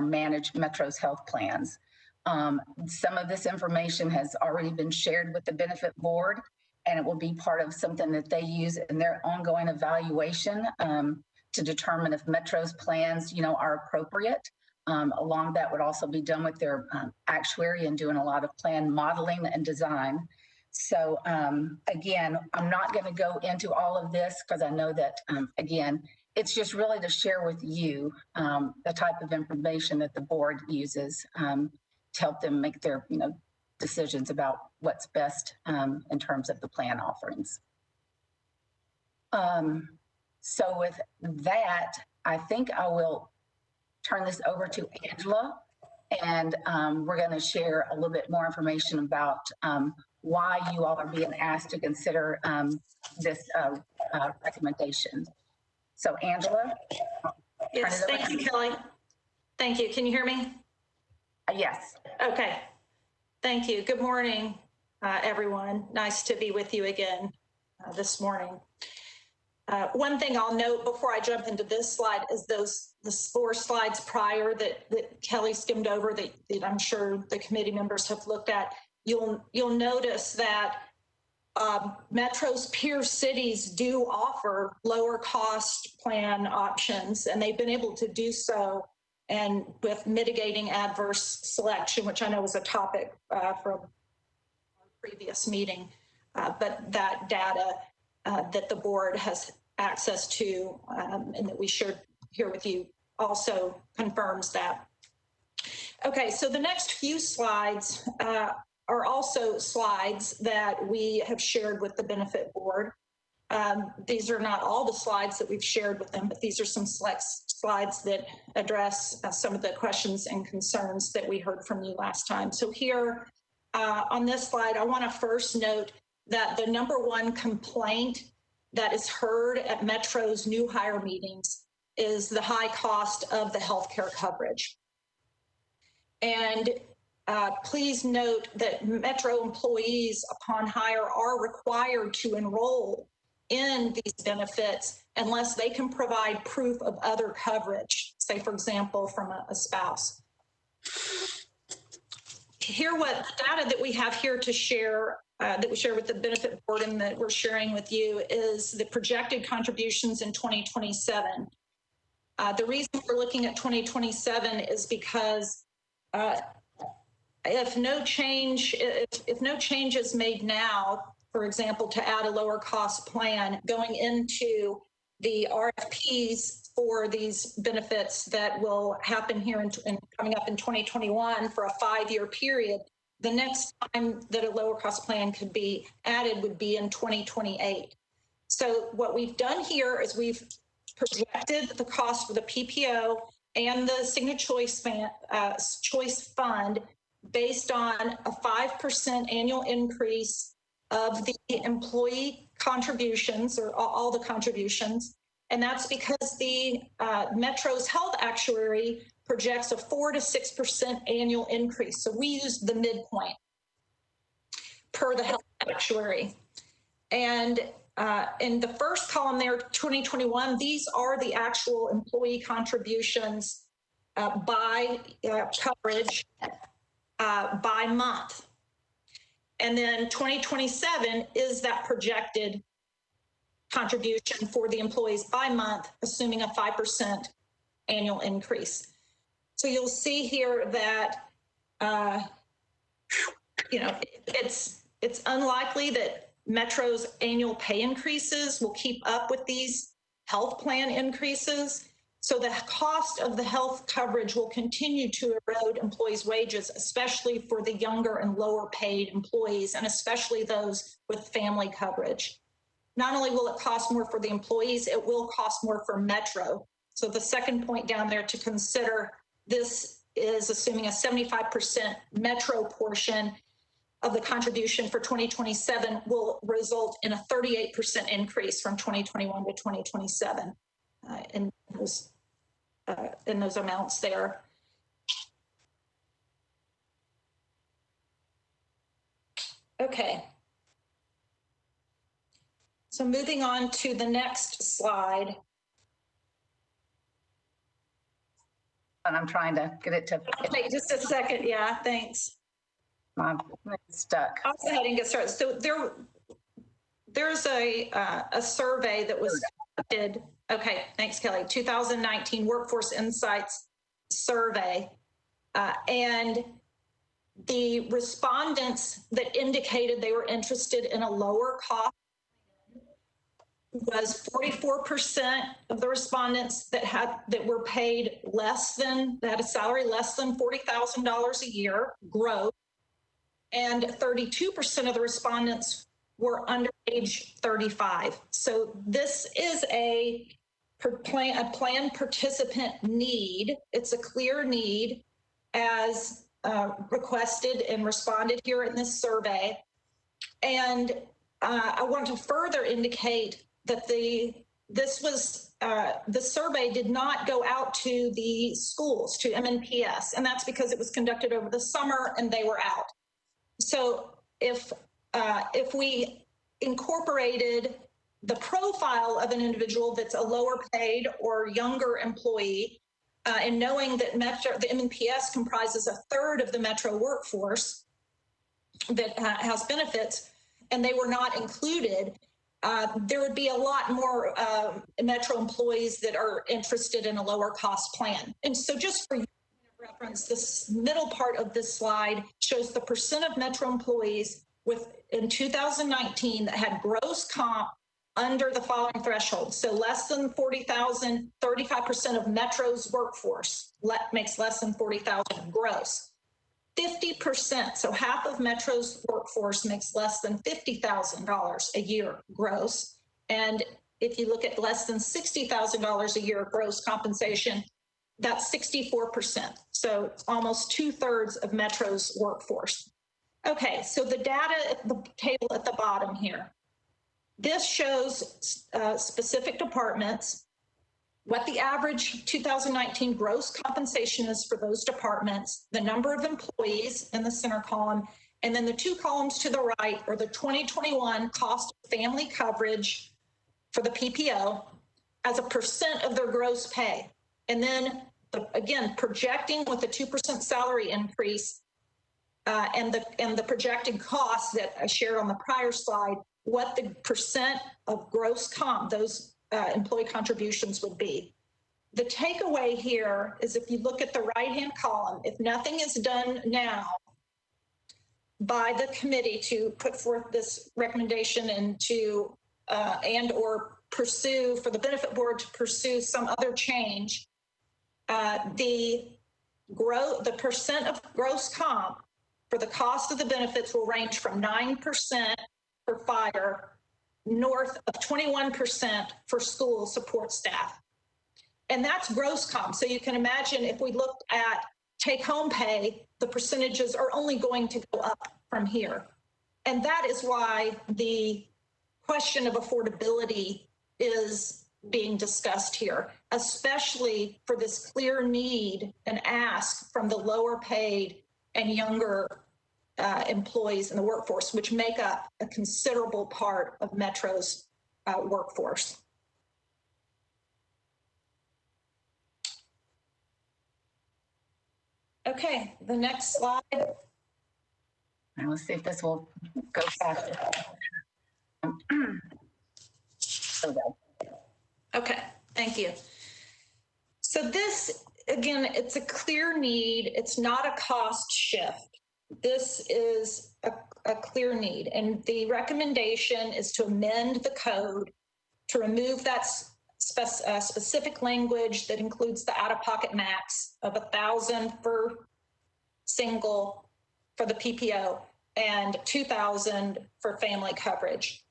manage Metro's health plans. Some of this information has already been shared with the benefit board, and it will be part of something that they use in their ongoing evaluation to determine if Metro's plans, are appropriate. Along that would also be done with their actuary and doing a lot of plan modeling and design. So again, I'm not going to go into all of this because I know that, again, it's just really to share with you the type of information that the board uses to help them make their decisions about what's best in terms of the plan offerings. So with that, I think I will turn this over to Angela, and we're going to share a little bit more information about why you all are being asked to consider this recommendation. So Angela? Yes, thank you, Kelly. Thank you. Can you hear me? Yes. Okay. Thank you. Good morning, everyone. Nice to be with you again this morning. One thing I'll note before I jump into this slide is the 4 slides prior that Kelly skimmed over that I'm sure the committee members have looked at. You'll notice that Metro's peer cities do offer lower cost plan options, and they've been able to do so and with mitigating adverse selection, which I know was a topic from our previous meeting, but that data that the board has access to and that we shared here with you also confirms that. Okay, so the next few slides are also slides that we have shared with the benefit board. These are not all the slides that we've shared with them, but these are some select slides that address some of the questions and concerns that we heard from you last time. So here on this slide, I want to first note that the #1 complaint that is heard at Metro's new hire meetings is the high cost of the healthcare coverage. And please note that Metro employees upon hire are required to enroll in these benefits unless they can provide proof of other coverage, say, for example, from a spouse. Here, what data that we have here to share, that we share with the benefit board and that we're sharing with you is the projected contributions in 2027. The reason we're looking at 2027 is because if no change is made now, for example, to add a lower cost plan going into the RFPs for these benefits that will happen here and coming up in 2021 for a 5-year period, the next time that a lower cost plan could be added would be in 2028. So what we've done here is we've projected the cost for the PPO and the Signature Choice Fund based on a 5% annual increase of the employee contributions or all the contributions. And that's because the Metro's health actuary projects a 4 to 6% annual increase. So we used the midpoint per the health actuary. And in the first column there, 2021, these are the actual employee contributions by coverage by month. And then 2027 is that projected contribution for the employees by month, assuming a 5% annual increase. So you'll see here that, it's unlikely that Metro's annual pay increases will keep up with these health plan increases. So the cost of the health coverage will continue to erode employees' wages, especially for the younger and lower paid employees, and especially those with family coverage. Not only will it cost more for the employees, it will cost more for Metro. So the second point down there to consider, this is assuming a 75% Metro portion of the contribution for 2027 will result in a 38% increase from 2021 to 2027 in those amounts there. Okay. So moving on to the next slide. And I'm trying to get it to. Okay, just a second. Yeah, thanks. I'm stuck. I'll go ahead and get started. So there's a survey that was did. Okay, thanks, Kelly. 2019 Workforce Insights Survey, and the respondents that indicated they were interested in a lower cost was 44% of the respondents that were paid less than, that had a salary less than $40,000 a year gross, and 32% of the respondents were under age 35. So this is a plan participant need. It's a clear need as requested and responded here in this survey. And I want to further indicate that the survey did not go out to the schools, to MNPS, and that's because it was conducted over the summer and they were out. So if we incorporated the profile of an individual that's a lower paid or younger employee, and knowing that the MNPS comprises a third of the Metro workforce that has benefits, and they were not included, there would be a lot more Metro employees that are interested in a lower cost plan. And so just for reference, this middle part of this slide shows the percent of Metro employees in 2019 that had gross comp under the following threshold. So less than 40,000, 35% of Metro's workforce makes less than 40,000 gross. 50%, so half of Metro's workforce makes less than $50,000 a year gross. And if you look at less than $60,000 a year gross compensation, that's 64%. So almost 2/3 of Metro's workforce. Okay, so the data at the table at the bottom here. This shows specific departments, what the average 2019 gross compensation is for those departments, the number of employees in the center column, and then the two columns to the right are the 2021 cost of family coverage for the PPO as a percent of their gross pay. And then, again, projecting with a 2% salary increase and the projected costs that I shared on the prior slide, what the percent of gross comp, those employee contributions would be. The takeaway here is if you look at the right-hand column, if nothing is done now by the committee to put forth this recommendation and to or pursue, for the benefit board to pursue some other change, the percent of gross comp for the cost of the benefits will range from 9% for fire, north of 21% for school support staff. And that's gross comp. So you can imagine if we looked at take-home pay, the percentages are only going to go up from here. And that is why the question of affordability is being discussed here, especially for this clear need and ask from the lower paid and younger employees in the workforce, which make up a considerable part of Metro's workforce. Okay, the next slide. Now let's see if this will go faster. There we go. Okay, thank you. So this, again, it's a clear need. It's not a cost shift. This is a clear need. And the recommendation is to amend the code to remove that specific language that includes the out-of-pocket max of $1,000 for single for the PPO and $2,000 for family coverage.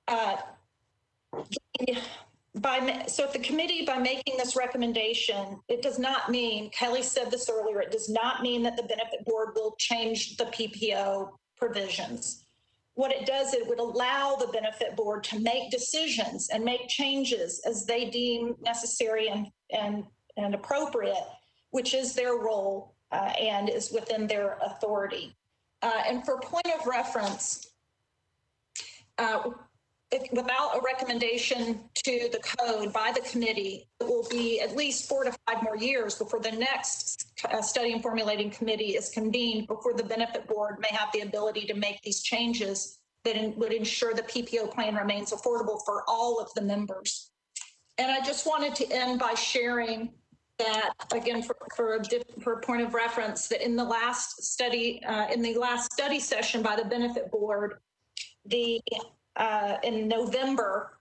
So if the committee, by making this recommendation, it does not mean, Kelly said this earlier, it does not mean that the benefit board will change the PPO provisions. What it does, it would allow the benefit board to make decisions and make changes as they deem necessary and appropriate, which is their role and is within their authority. And for point of reference, without a recommendation to the code by the committee, it will be at least 4 to 5 more years before the next study and formulating committee is convened, before the benefit board may have the ability to make these changes that would ensure the PPO plan remains affordable for all of the members. And I just wanted to end by sharing that, again, for a point of reference, that in the last study session by the benefit board, in November,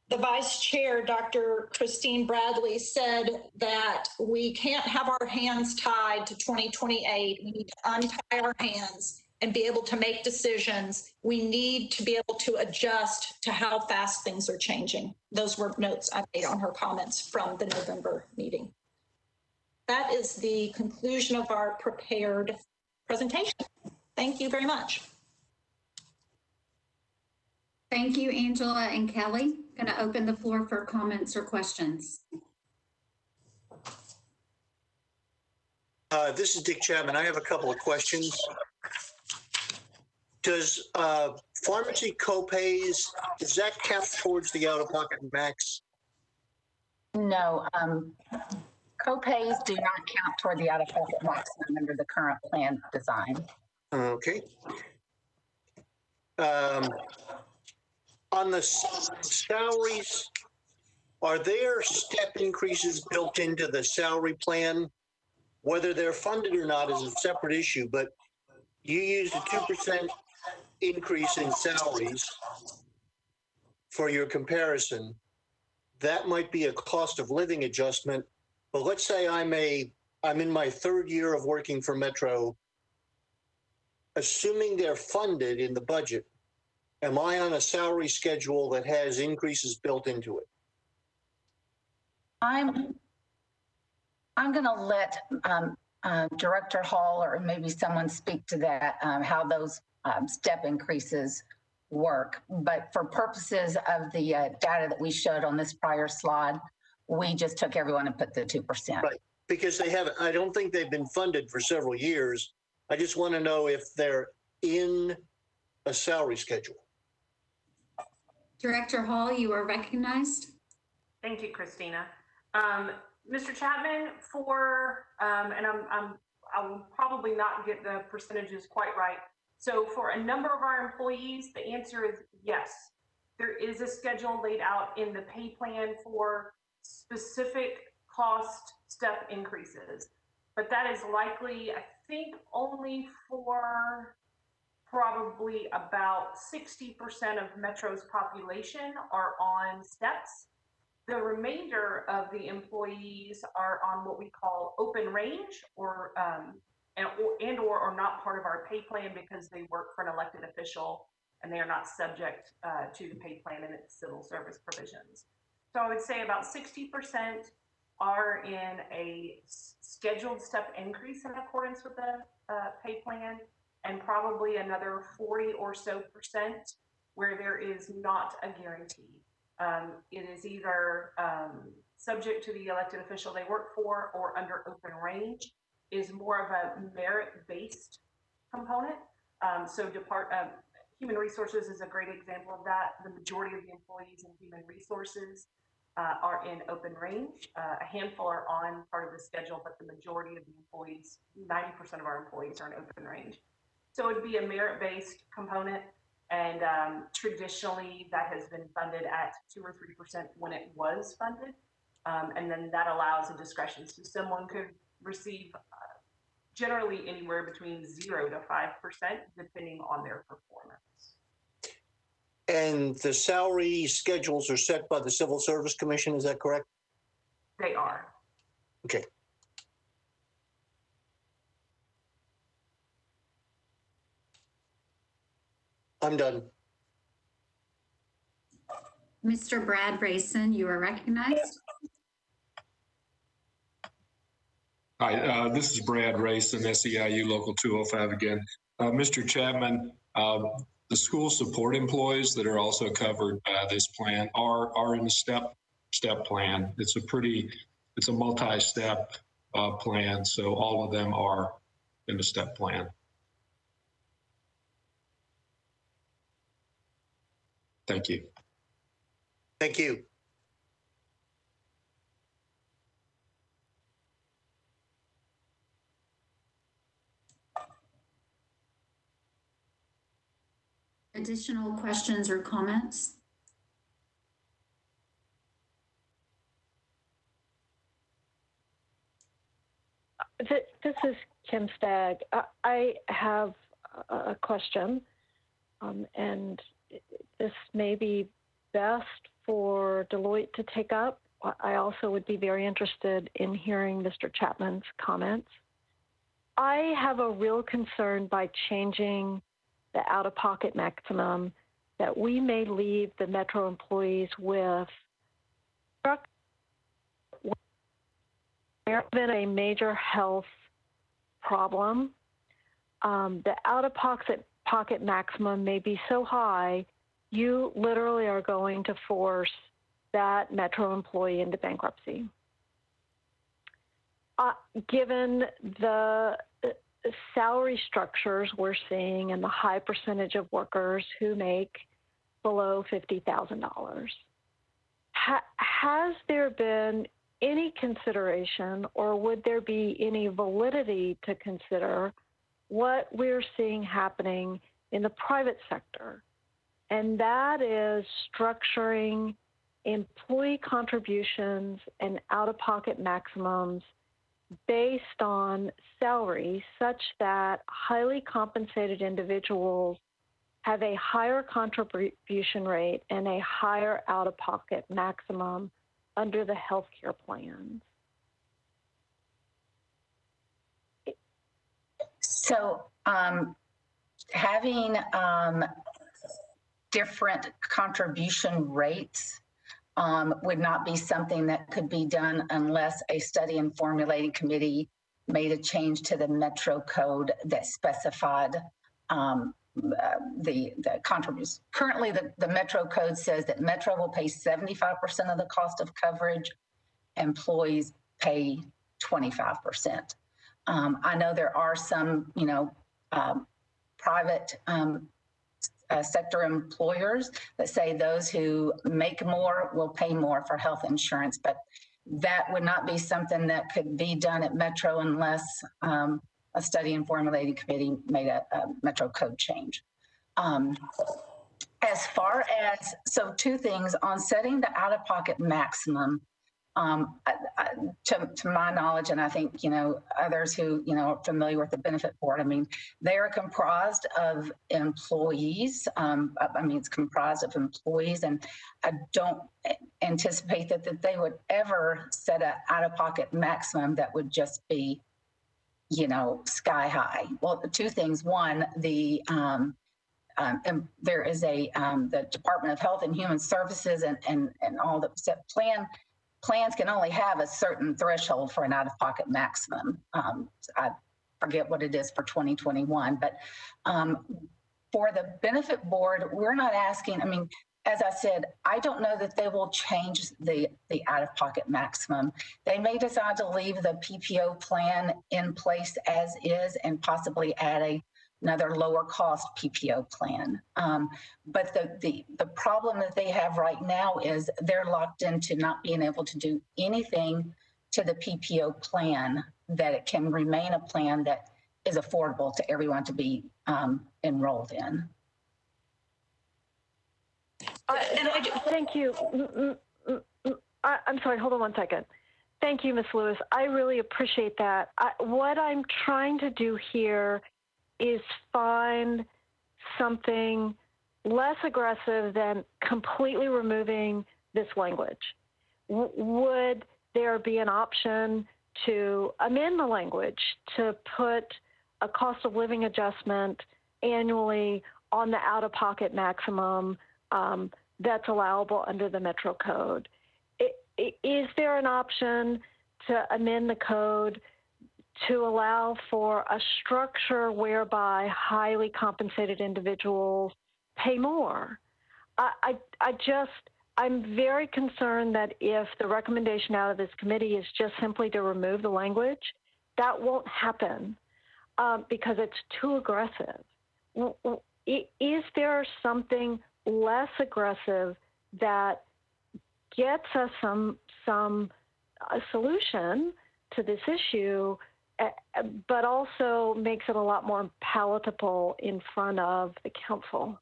the vice chair, Dr. Christine Bradley, said that we can't have our hands tied to 2028. We need to untie our hands and be able to make decisions. We need to be able to adjust to how fast things are changing. Those were notes I made on her comments from the November meeting. That is the conclusion of our prepared presentation. Thank you very much. Thank you, Angela and Kelly. Going to open the floor for comments or questions. This is Dick Chapman. I have a couple of questions. Does pharmacy copays, does that count towards the out-of-pocket max? No, copays do not count toward the out-of-pocket maximum under the current plan design. Okay. On the salaries, are there step increases built into the salary plan? Whether they're funded or not is a separate issue, but you used a 2% increase in salaries for your comparison. That might be a cost of living adjustment, but let's say I'm in my 3rd year of working for Metro. Assuming they're funded in the budget, am I on a salary schedule that has increases built into it? I'm going to let Director Hall or maybe someone speak to that, how those step increases work. But for purposes of the data that we showed on this prior slide, we just took everyone and put the 2%. Right, because they haven't, I don't think they've been funded for several years. I just want to know if they're in a salary schedule. Director Hall, you are recognized. Thank you, Christina. Mr. Chapman, and I will probably not get the percentages quite right. So for a number of our employees, the answer is yes. There is a schedule laid out in the pay plan for specific cost step increases, but that is likely, I think, only for probably about 60% of Metro's population are on steps. The remainder of the employees are on what we call open range or not part of our pay plan because they work for an elected official and they are not subject to the pay plan and its civil service provisions. So I would say about 60% are in a scheduled step increase in accordance with the pay plan, and probably another 40 or so % where there is not a guarantee. It is either subject to the elected official they work for or under open range, is more of a merit-based component. So Human Resources is a great example of that. The majority of the employees in Human Resources are in open range. A handful are on part of the schedule, but the majority of the employees, 90% of our employees, are in open range. So it would be a merit-based component, and traditionally that has been funded at 2 or 3% when it was funded, and then that allows a discretion. So someone could receive generally anywhere between 0 to 5%, depending on their performance. And the salary schedules are set by the Civil Service Commission, is that correct? They are. Okay. I'm done. Mr. Brad Rayson, you are recognized. Hi, this is Brad Rayson, SEIU Local 205 again. Mr. Chapman, the school support employees that are also covered by this plan are in the step plan. It's a multi-step plan, so all of them are in the step plan. Thank you. Thank you. Additional questions or comments? This is Kim Stagg. I have a question, and this may be best for Deloitte to take up. I also would be very interested in hearing Mr. Chapman's comments. I have a real concern by changing the out-of-pocket maximum that we may leave the Metro employees with there's been a major health problem. The out-of-pocket maximum may be so high, you literally are going to force that Metro employee into bankruptcy. Given the salary structures we're seeing and the high percentage of workers who make below $50,000, has there been any consideration, or would there be any validity to consider what we're seeing happening in the private sector? And that is structuring employee contributions and out-of-pocket maximums based on salary such that highly compensated individuals have a higher contribution rate and a higher out-of-pocket maximum under the healthcare plans. So having different contribution rates would not be something that could be done unless a study and formulating committee made a change to the Metro code that specified the contributions. Currently, the Metro code says that Metro will pay 75% of the cost of coverage, employees pay 25%. I know there are some, private sector employers that say those who make more will pay more for health insurance, but that would not be something that could be done at Metro unless a study and formulating committee made a Metro code change. As far as, so two things on setting the out-of-pocket maximum, to my knowledge, and I think, others who, are familiar with the benefit board, they are comprised of employees. It's comprised of employees, and I don't anticipate that they would ever set an out-of-pocket maximum that would just be, sky high. Well, two things. One, there is the Department of Health and Human Services and all the plans can only have a certain threshold for an out-of-pocket maximum. I forget what it is for 2021, but for the benefit board, we're not asking, as I said, I don't know that they will change the out-of-pocket maximum. They may decide to leave the PPO plan in place as is and possibly add another lower cost PPO plan. But the problem that they have right now is they're locked into not being able to do anything to the PPO plan that it can remain a plan that is affordable to everyone to be enrolled in. Thank you. I'm sorry, hold on one second. Thank you, Ms. Lewis. I really appreciate that. What I'm trying to do here is find something less aggressive than completely removing this language. Would there be an option to amend the language to put a cost of living adjustment annually on the out-of-pocket maximum that's allowable under the Metro Code? Is there an option to amend the code to allow for a structure whereby highly compensated individuals pay more? I'm very concerned that if the recommendation out of this committee is just simply to remove the language, that won't happen because it's too aggressive. Is there something less aggressive that gets us some solution to this issue, but also makes it a lot more palatable in front of the council?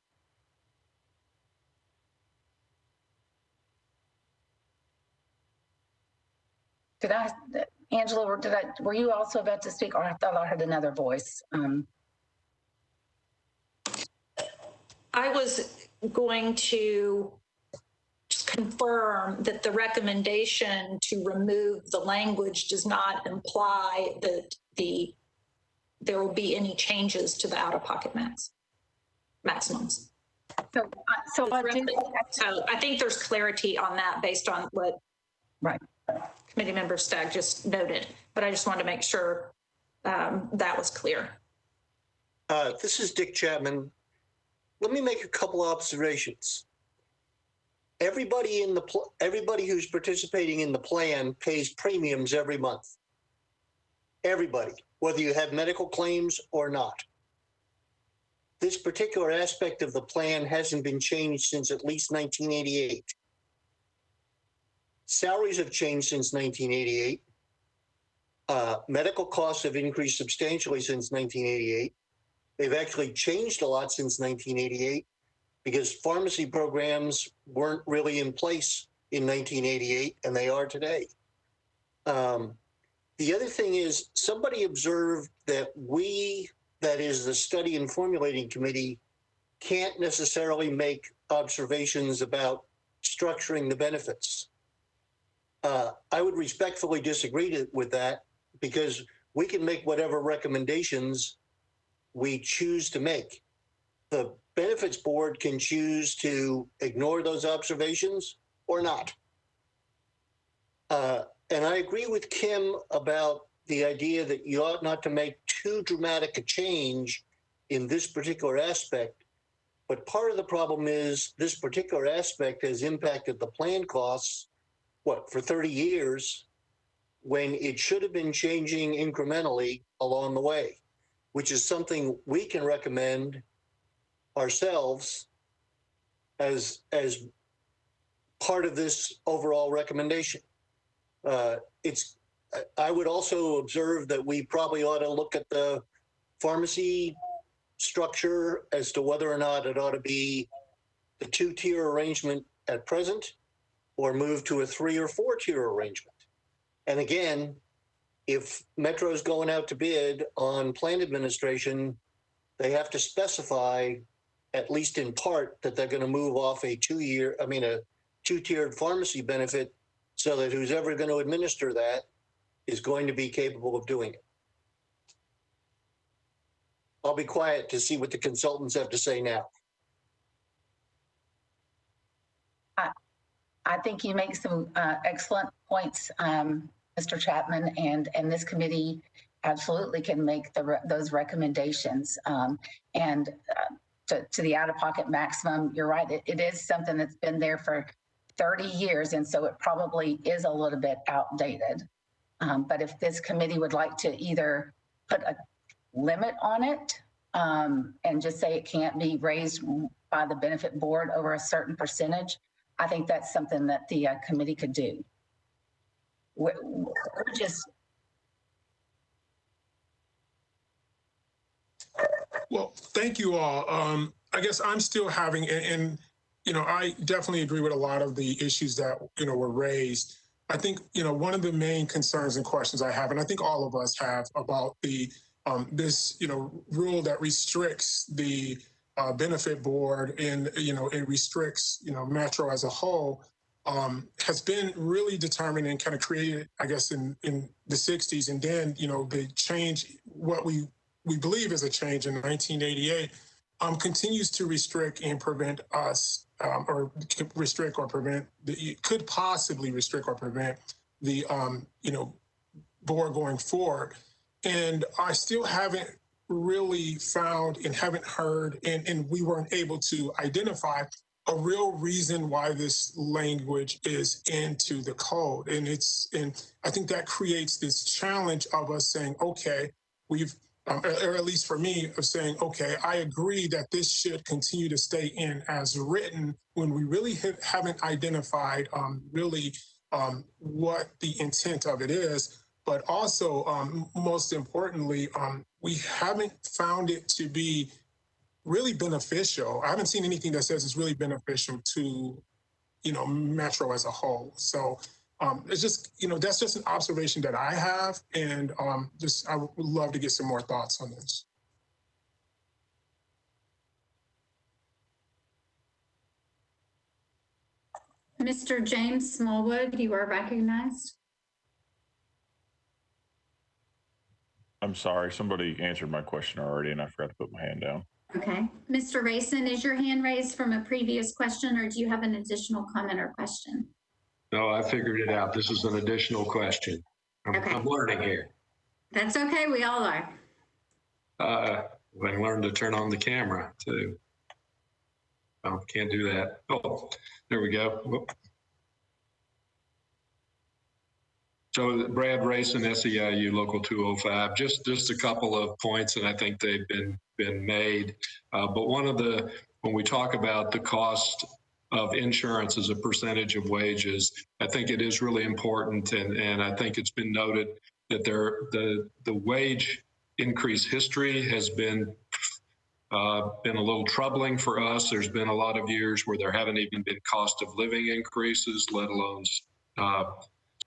Angela, were you also about to speak, or I thought I heard another voice? I was going to just confirm that the recommendation to remove the language does not imply that there will be any changes to the out-of-pocket maximums. So I think there's clarity on that based on what Committee Member Stagg just noted, but I just wanted to make sure that was clear. This is Dick Chapman. Let me make a couple observations. Everybody who's participating in the plan pays premiums every month. Everybody, whether you have medical claims or not. This particular aspect of the plan hasn't been changed since at least 1988. Salaries have changed since 1988. Medical costs have increased substantially since 1988. They've actually changed a lot since 1988 because pharmacy programs weren't really in place in 1988, and they are today. The other thing is somebody observed that that is the Study and Formulating Committee, can't necessarily make observations about structuring the benefits. I would respectfully disagree with that because we can make whatever recommendations we choose to make. The Benefits Board can choose to ignore those observations or not. And I agree with Kim about the idea that you ought not to make too dramatic a change in this particular aspect. But part of the problem is this particular aspect has impacted the plan costs, for 30 years, when it should have been changing incrementally along the way, which is something we can recommend ourselves as part of this overall recommendation. I would also observe that we probably ought to look at the pharmacy structure as to whether or not it ought to be the 2-tier arrangement at present or move to a 3 or 4-tier arrangement. And again, if Metro's going out to bid on plan administration, they have to specify, at least in part, that they're going to move off a 2-tiered pharmacy benefit so that who's ever going to administer that is going to be capable of doing it. I'll be quiet to see what the consultants have to say now. I think you make some excellent points, Mr. Chapman, and this committee absolutely can make those recommendations. And to the out-of-pocket maximum, you're right, it is something that's been there for 30 years, and so it probably is a little bit outdated. But if this committee would like to either put a limit on it and just say it can't be raised by the benefit board over a certain percentage, I think that's something that the committee could do. We're just Well, thank you all. I guess I'm still having, and I definitely agree with a lot of the issues that were raised. I think one of the main concerns and questions I have, and I think all of us have, about the this rule that restricts the benefit board, and it restricts Metro as a whole, has been really determined and kind of created, I guess, in the 60s, and then the change, what we believe is a change in 1988, continues to restrict and prevent us, or restrict or prevent, could possibly restrict or prevent the board going forward. And I still haven't really found and haven't heard, and we weren't able to identify a real reason why this language is into the code. And I think that creates this challenge of us saying, okay, we've, or at least for me, of saying, okay, I agree that this should continue to stay in as written, when we really haven't identified really what the intent of it is. But also, most importantly, we haven't found it to be really beneficial. I haven't seen anything that says it's really beneficial to, Metro as a whole. So it's just, that's just an observation that I have, and I would love to get some more thoughts on this. Mr. James Smallwood, you are recognized. I'm sorry, somebody answered my question already and I forgot to put my hand down. Okay. Mr. Rayson, is your hand raised from a previous question, or do you have an additional comment or question? No, I figured it out. This is an additional question. I'm learning here. That's okay. We all are. I learned to turn on the camera too. Oh, can't do that. Oh, there we go. Whoop. So Brad Rayson, SEIU Local 205, just a couple of points, and I think they've been made. But when we talk about the cost of insurance as a percentage of wages, I think it is really important, and I think it's been noted that the wage increase history has been a little troubling for us. There's been a lot of years where there haven't even been cost of living increases, let alone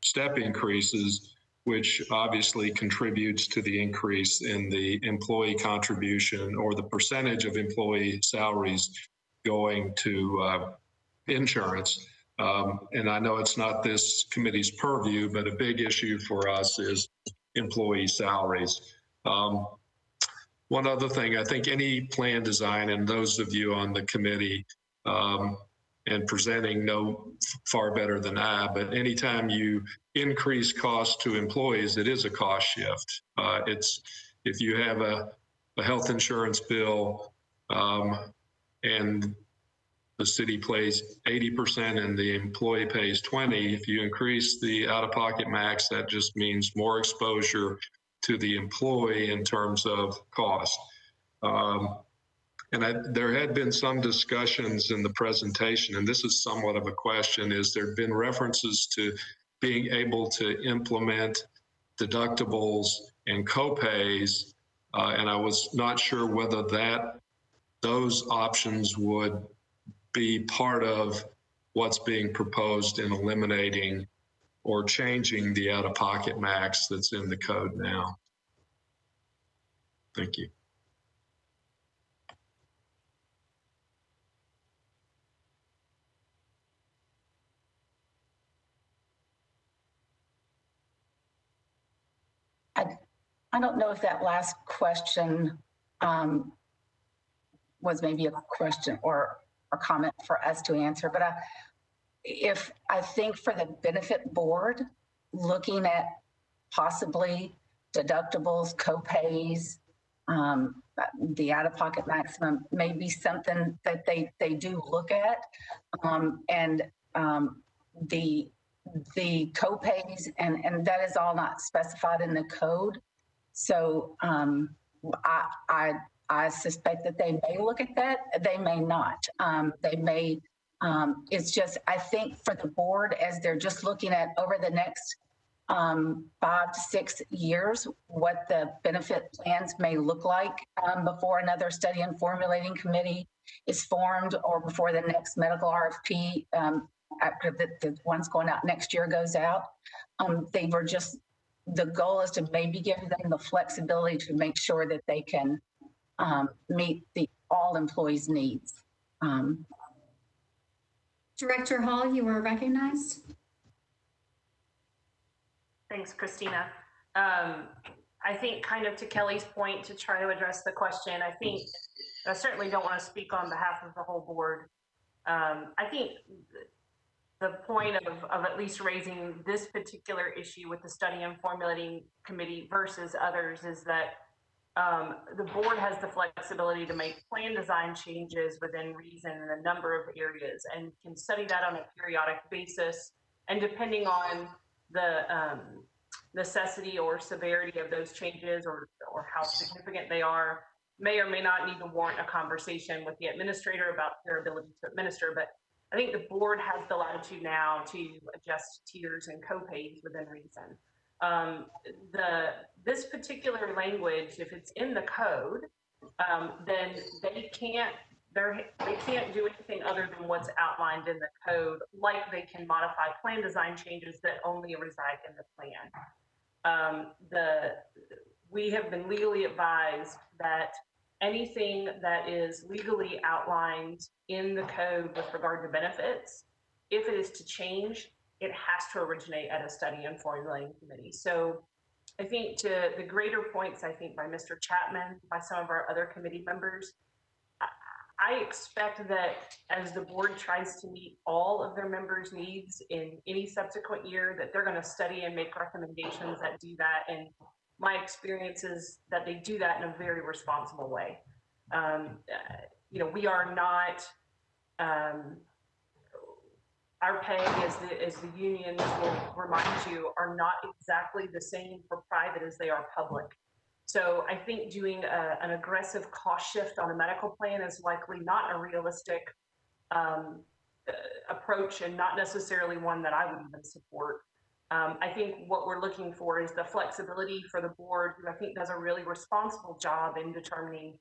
step increases, which obviously contributes to the increase in the employee contribution, or the percentage of employee salaries going to insurance. And I know it's not this committee's purview, but a big issue for us is employee salaries. One other thing, I think any plan design, and those of you on the committee and presenting know far better than I, but anytime you increase cost to employees, it is a cost shift. If you have a health insurance bill and the city pays 80% and the employee pays 20%, if you increase the out-of-pocket max, that just means more exposure to the employee in terms of cost. And there had been some discussions in the presentation, and this is somewhat of a question, is there have been references to being able to implement deductibles and copays, and I was not sure whether those options would be part of what's being proposed in eliminating or changing the out-of-pocket max that's in the code now. Thank you. I don't know if that last question was maybe a question or a comment for us to answer, but if I think for the benefit board, looking at possibly deductibles, copays, the out-of-pocket maximum may be something that they do look at, and the copays, and that is all not specified in the code. So I suspect that they may look at that. They may not. They may. It's just, I think for the board, as they're just looking at over the next 5 to 6 years what the benefit plans may look like before another study and formulating committee is formed or before the next medical RFP after the one's going out next year goes out. They were just, the goal is to maybe give them the flexibility to make sure that they can meet all employees' needs. Director Hall, you are recognized. Thanks, Christina. I think kind of to Kelly's point, to try to address the question, I think I certainly don't want to speak on behalf of the whole board. I think the point of at least raising this particular issue with the study and formulating committee versus others is that the board has the flexibility to make plan design changes within reason in a number of areas and can study that on a periodic basis. And depending on the necessity or severity of those changes or how significant they are, may or may not need to warrant a conversation with the administrator about their ability to administer. But I think the board has the latitude now to adjust tiers and co-pays within reason. This particular language, if it's in the code, then they can't do anything other than what's outlined in the code, like they can modify plan design changes that only reside in the plan. We have been legally advised that anything that is legally outlined in the code with regard to benefits, if it is to change, it has to originate at a study and formulating committee. So I think to the greater points, I think by Mr. Chapman, by some of our other committee members, I expect that as the board tries to meet all of their members' needs in any subsequent year, that they're going to study and make recommendations that do that. And my experience is that they do that in a very responsible way. We are not, our pay, as the unions will remind you, are not exactly the same for private as they are public. So I think doing an aggressive cost shift on a medical plan is likely not a realistic approach and not necessarily one that I would even support. I think what we're looking for is the flexibility for the board, who I think does a really responsible job in determining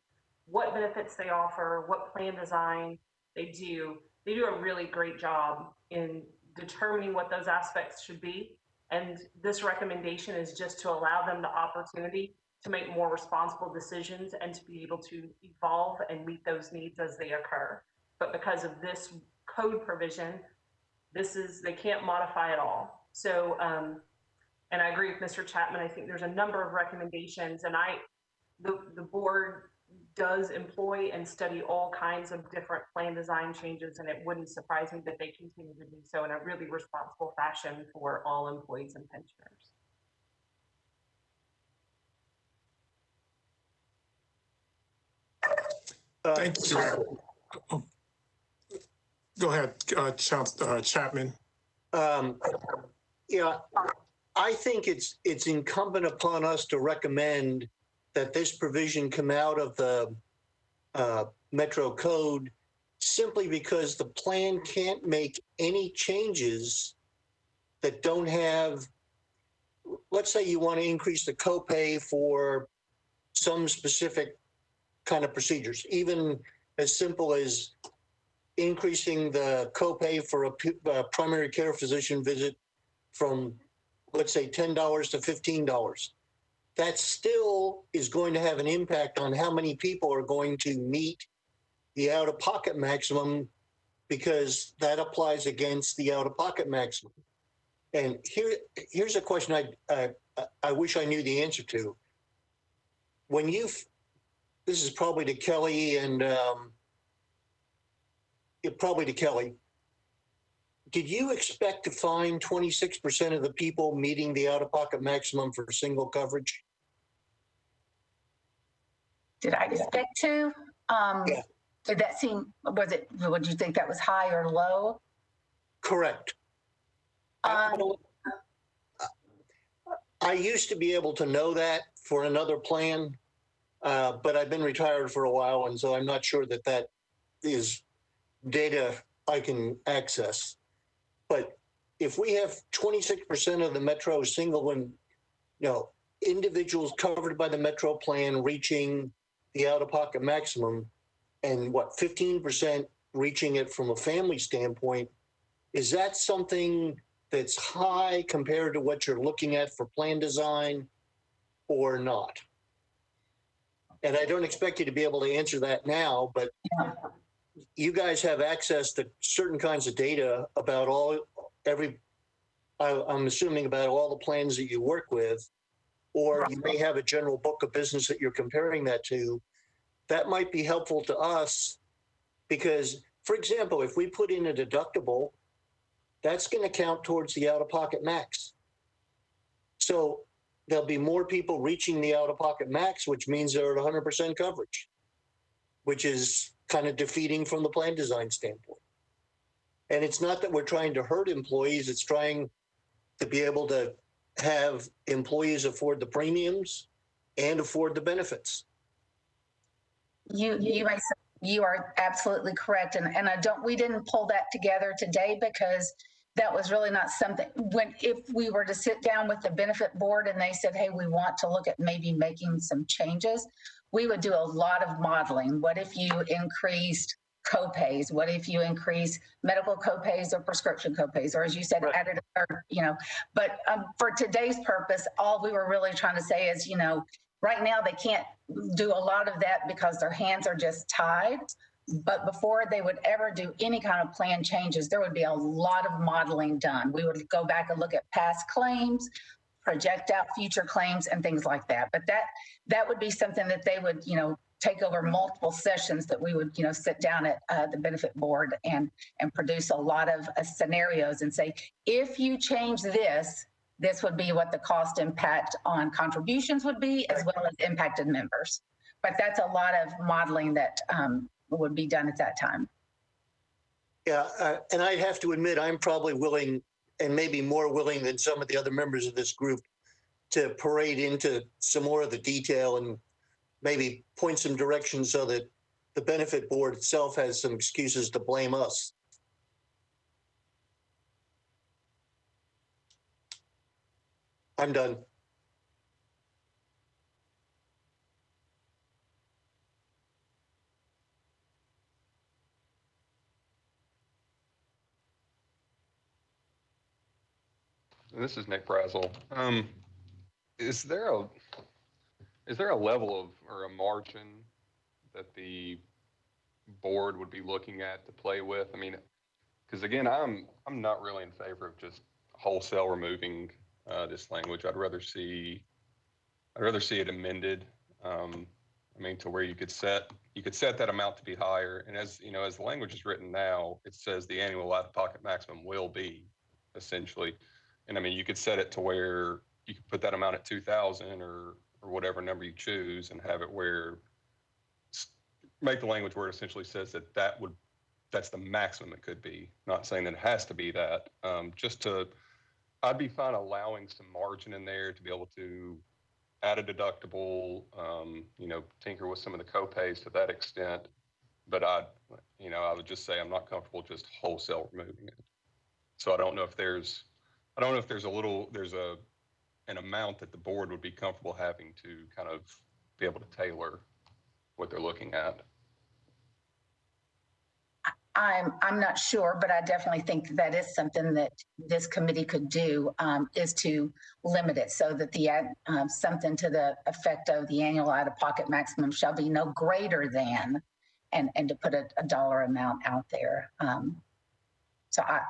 what benefits they offer, what plan design they do. They do a really great job in determining what those aspects should be. And this recommendation is just to allow them the opportunity to make more responsible decisions and to be able to evolve and meet those needs as they occur. But because of this code provision, they can't modify at all. So, and I agree with Mr. Chapman. I think there's a number of recommendations, and the board does employ and study all kinds of different plan design changes, and it wouldn't surprise me that they continue to do so in a really responsible fashion for all employees and pensioners. Thank you. Go ahead, Chapman. I think it's incumbent upon us to recommend that this provision come out of the Metro Code simply because the plan can't make any changes that don't have, let's say you want to increase the copay for some specific kind of procedures, even as simple as increasing the copay for a primary care physician visit from, let's say, $10 to $15. That still is going to have an impact on how many people are going to meet the out-of-pocket maximum, because that applies against the out-of-pocket maximum. And here's a question I wish I knew the answer to. This is probably to Kelly and probably to Kelly. Did you expect to find 26% of the people meeting the out-of-pocket maximum for single coverage? Did I expect to? Yeah. Did that seem, would you think that was high or low? Correct. I used to be able to know that for another plan, but I've been retired for a while, and so I'm not sure that is data I can access. But if we have 26% of the Metro single and, individuals covered by the Metro plan reaching the out-of-pocket maximum, and 15% reaching it from a family standpoint, is that something that's high compared to what you're looking at for plan design or not? And I don't expect you to be able to answer that now, but you guys have access to certain kinds of data about I'm assuming about all the plans that you work with, or you may have a general book of business that you're comparing that to. That might be helpful to us because, for example, if we put in a deductible, that's going to count towards the out-of-pocket max. So there'll be more people reaching the out-of-pocket max, which means they're at 100% coverage, which is kind of defeating from the plan design standpoint. And it's not that we're trying to hurt employees, it's trying to be able to have employees afford the premiums and afford the benefits. You are absolutely correct. And we didn't pull that together today because that was really not something, if we were to sit down with the benefit board and they said, hey, we want to look at maybe making some changes, we would do a lot of modeling. What if you increased copays? What if you increase medical copays or prescription copays? Or as you said, added a third, but for today's purpose, all we were really trying to say is, right now they can't do a lot of that because their hands are just tied. But before they would ever do any kind of plan changes, there would be a lot of modeling done. We would go back and look at past claims, project out future claims and things like that. But that would be something that they would, take over multiple sessions that we would, sit down at the benefit board and produce a lot of scenarios and say, if you change this would be what the cost impact on contributions would be, as well as impacted members. But that's a lot of modeling that would be done at that time. Yeah, and I have to admit, I'm probably willing, and maybe more willing than some of the other members of this group, to parade into some more of the detail and maybe point some directions so that the benefit board itself has some excuses to blame us. I'm done. This is Nick Brazel. Is there a level of or a margin that the board would be looking at to play with? I mean, because again, I'm not really in favor of just wholesale removing this language. I'd rather see it amended. I mean, to where you could set that amount to be higher. And as you know, as the language is written now, it says the annual out-of-pocket maximum will be essentially. And I mean, you could set it to where you could put that amount at 2,000 or whatever number you choose, and have it where make the language where it essentially says that's the maximum it could be. Not saying that it has to be that. I'd be fine allowing some margin in there to be able to add a deductible, tinker with some of the copays to that extent. But I would just say I'm not comfortable just wholesale removing it. So I don't know if there's an amount that the board would be comfortable having to kind of be able to tailor what they're looking at. I'm not sure, but I definitely think that is something that this committee could do, is to limit it so that the something to the effect of the annual out-of-pocket maximum shall be no greater than, and to put a dollar amount out there. So I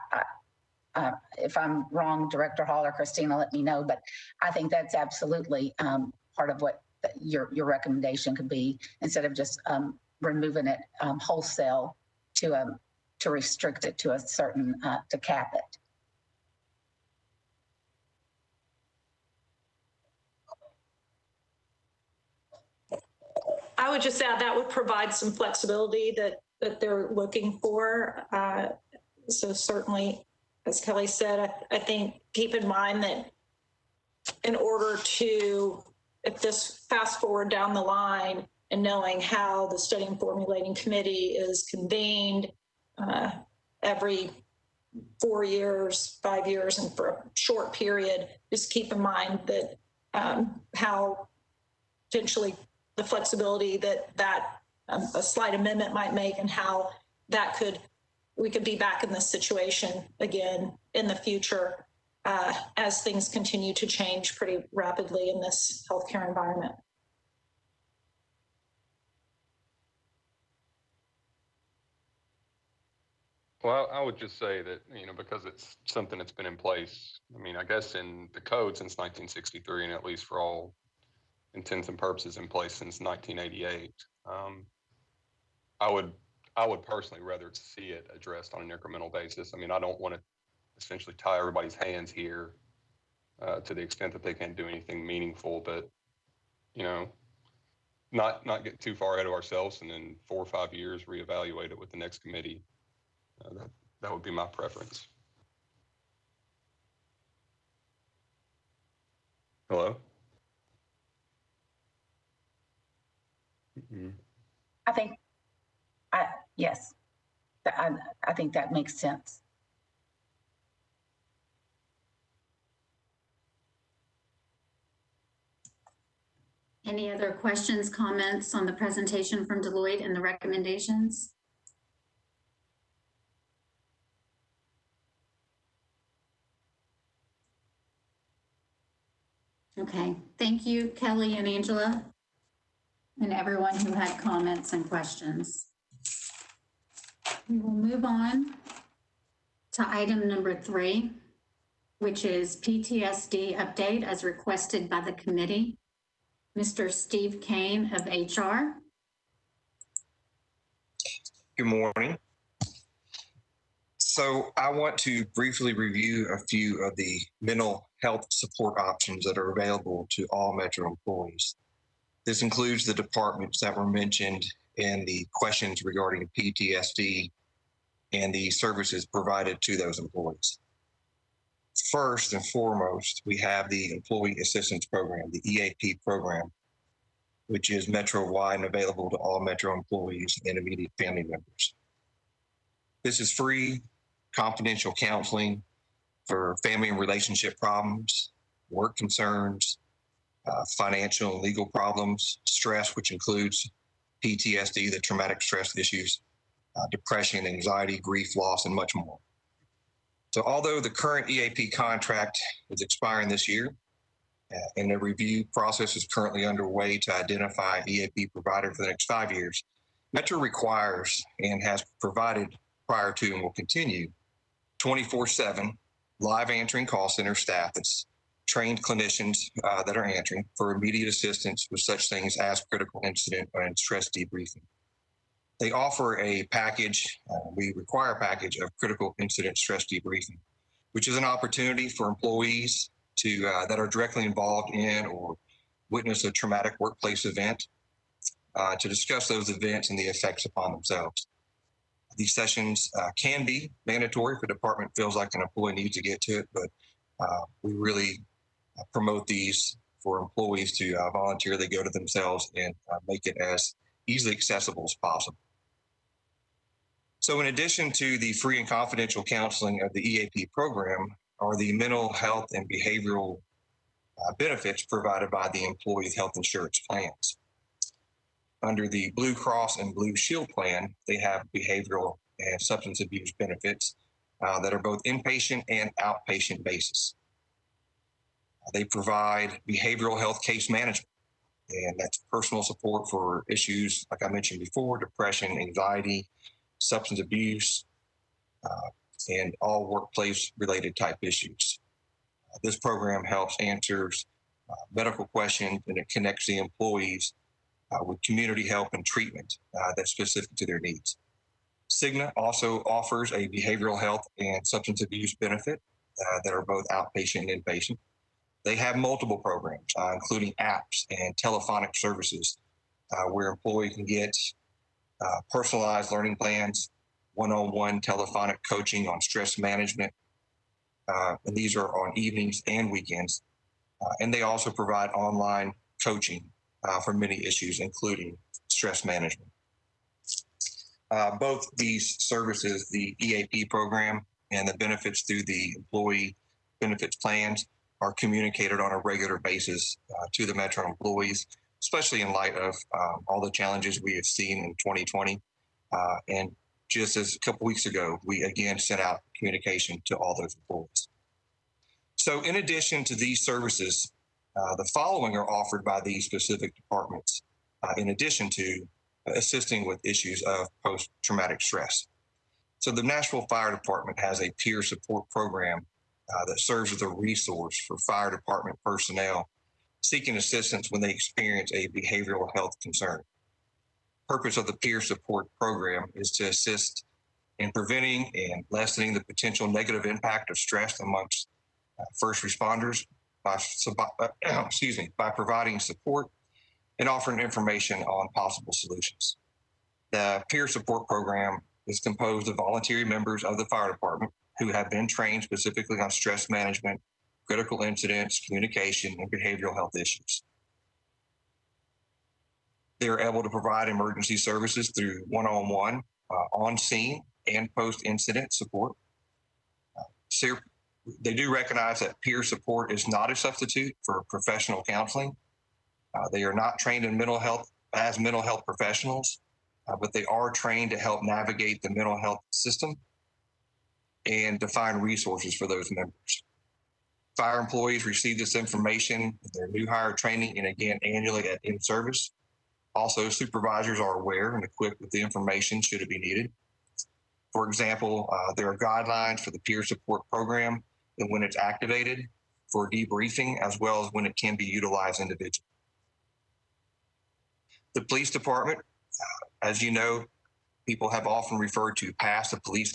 if I'm wrong, Director Hall or Christina, let me know. But I think that's absolutely part of what your recommendation could be, instead of just removing it wholesale to restrict it to a certain to cap it. I would just add that would provide some flexibility that they're looking for. So certainly, as Kelly said, I think keep in mind that in order to, if this fast forward down the line and knowing how the study and formulating committee is convened every 4 years, 5 years, and for a short period, just keep in mind that how potentially the flexibility that a slight amendment might make, and how that we could be back in this situation again in the future as things continue to change pretty rapidly in this healthcare environment. Well, I would just say that, because it's something that's been in place, I guess in the code since 1963, and at least for all intents and purposes in place since 1988. I would personally rather see it addressed on an incremental basis. I don't want to essentially tie everybody's hands here to the extent that they can't do anything meaningful, but, not get too far ahead of ourselves and then 4 or 5 years reevaluate it with the next committee. That would be my preference. Hello? Mm-hmm. Yes, I think that makes sense. Any other questions, comments on the presentation from Deloitte and the recommendations? Okay, thank you, Kelly and Angela, and everyone who had comments and questions. We will move on to item number 3, which is PTSD update as requested by the committee. Mr. Steve Kane of HR. Good morning. So I want to briefly review a few of the mental health support options that are available to all Metro employees. This includes the departments that were mentioned in the questions regarding PTSD and the services provided to those employees. First and foremost, we have the Employee Assistance Program, the EAP program, which is Metro-wide and available to all Metro employees and immediate family members. This is free, confidential counseling for family and relationship problems, work concerns, financial and legal problems, stress, which includes PTSD, the traumatic stress issues, depression, anxiety, grief, loss, and much more. So although the current EAP contract is expiring this year, and the review process is currently underway to identify EAP provider for the next 5 years, Metro requires and has provided prior to and will continue 24/7 live answering call center staff that's trained clinicians that are answering for immediate assistance with such things as critical incident and stress debriefing. They offer a package, we require a package of critical incident stress debriefing, which is an opportunity for employees to that are directly involved in or witness a traumatic workplace event to discuss those events and the effects upon themselves. These sessions can be mandatory if a department feels like an employee needs to get to it, but we really promote these for employees to voluntarily go to themselves and make it as easily accessible as possible. So in addition to the free and confidential counseling of the EAP program are the mental health and behavioral benefits provided by the employee health insurance plans. Under the Blue Cross and Blue Shield plan, they have behavioral and substance abuse benefits that are both inpatient and outpatient basis. They provide behavioral health case management, and that's personal support for issues, like I mentioned before, depression, anxiety, substance abuse, and all workplace-related type issues. This program helps answers medical questions, and it connects the employees with community help and treatment that's specific to their needs. Cigna also offers a behavioral health and substance abuse benefit that are both outpatient and inpatient. They have multiple programs, including apps and telephonic services where employees can get personalized learning plans, one-on-one telephonic coaching on stress management. And these are on evenings and weekends. And they also provide online coaching for many issues, including stress management. Both these services, the EAP program and the benefits through the employee benefits plans are communicated on a regular basis to the Metro employees, especially in light of all the challenges we have seen in 2020. And just as a couple weeks ago, we again sent out communication to all those employees. So in addition to these services, the following are offered by these specific departments, in addition to assisting with issues of post-traumatic stress. So the Nashville Fire Department has a peer support program that serves as a resource for fire department personnel seeking assistance when they experience a behavioral health concern. Purpose of the peer support program is to assist in preventing and lessening the potential negative impact of stress amongst first responders by providing support and offering information on possible solutions. The peer support program is composed of voluntary members of the fire department who have been trained specifically on stress management, critical incidents, communication, and behavioral health issues. They are able to provide emergency services through one-on-one, on-scene, and post-incident support. They do recognize that peer support is not a substitute for professional counseling. They are not trained in mental health as mental health professionals, but they are trained to help navigate the mental health system and to find resources for those members. Fire employees receive this information in their new hire training and again annually at in-service. Also, supervisors are aware and equipped with the information should it be needed. For example, there are guidelines for the peer support program and when it's activated for debriefing, as well as when it can be utilized individually. The police department, as you know, people have often referred to past the police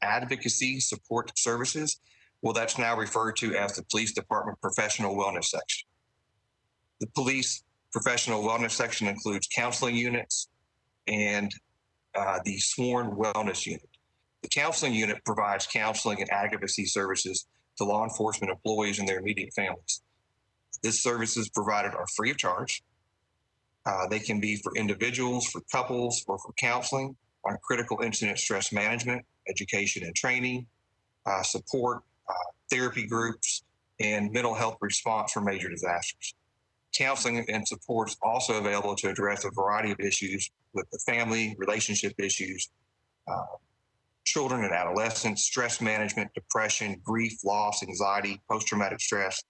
advocacy support services. Well, that's now referred to as the police department professional wellness section. The police professional wellness section includes counseling units and the sworn wellness unit. The counseling unit provides counseling and advocacy services to law enforcement employees and their immediate families. This service is provided are free of charge. They can be for individuals, for couples, or for counseling on critical incident stress management, education and training, support, therapy groups, and mental health response for major disasters. Counseling and support is also available to address a variety of issues with the family, relationship issues, children and adolescents, stress management, depression, grief, loss, anxiety, post-traumatic stress,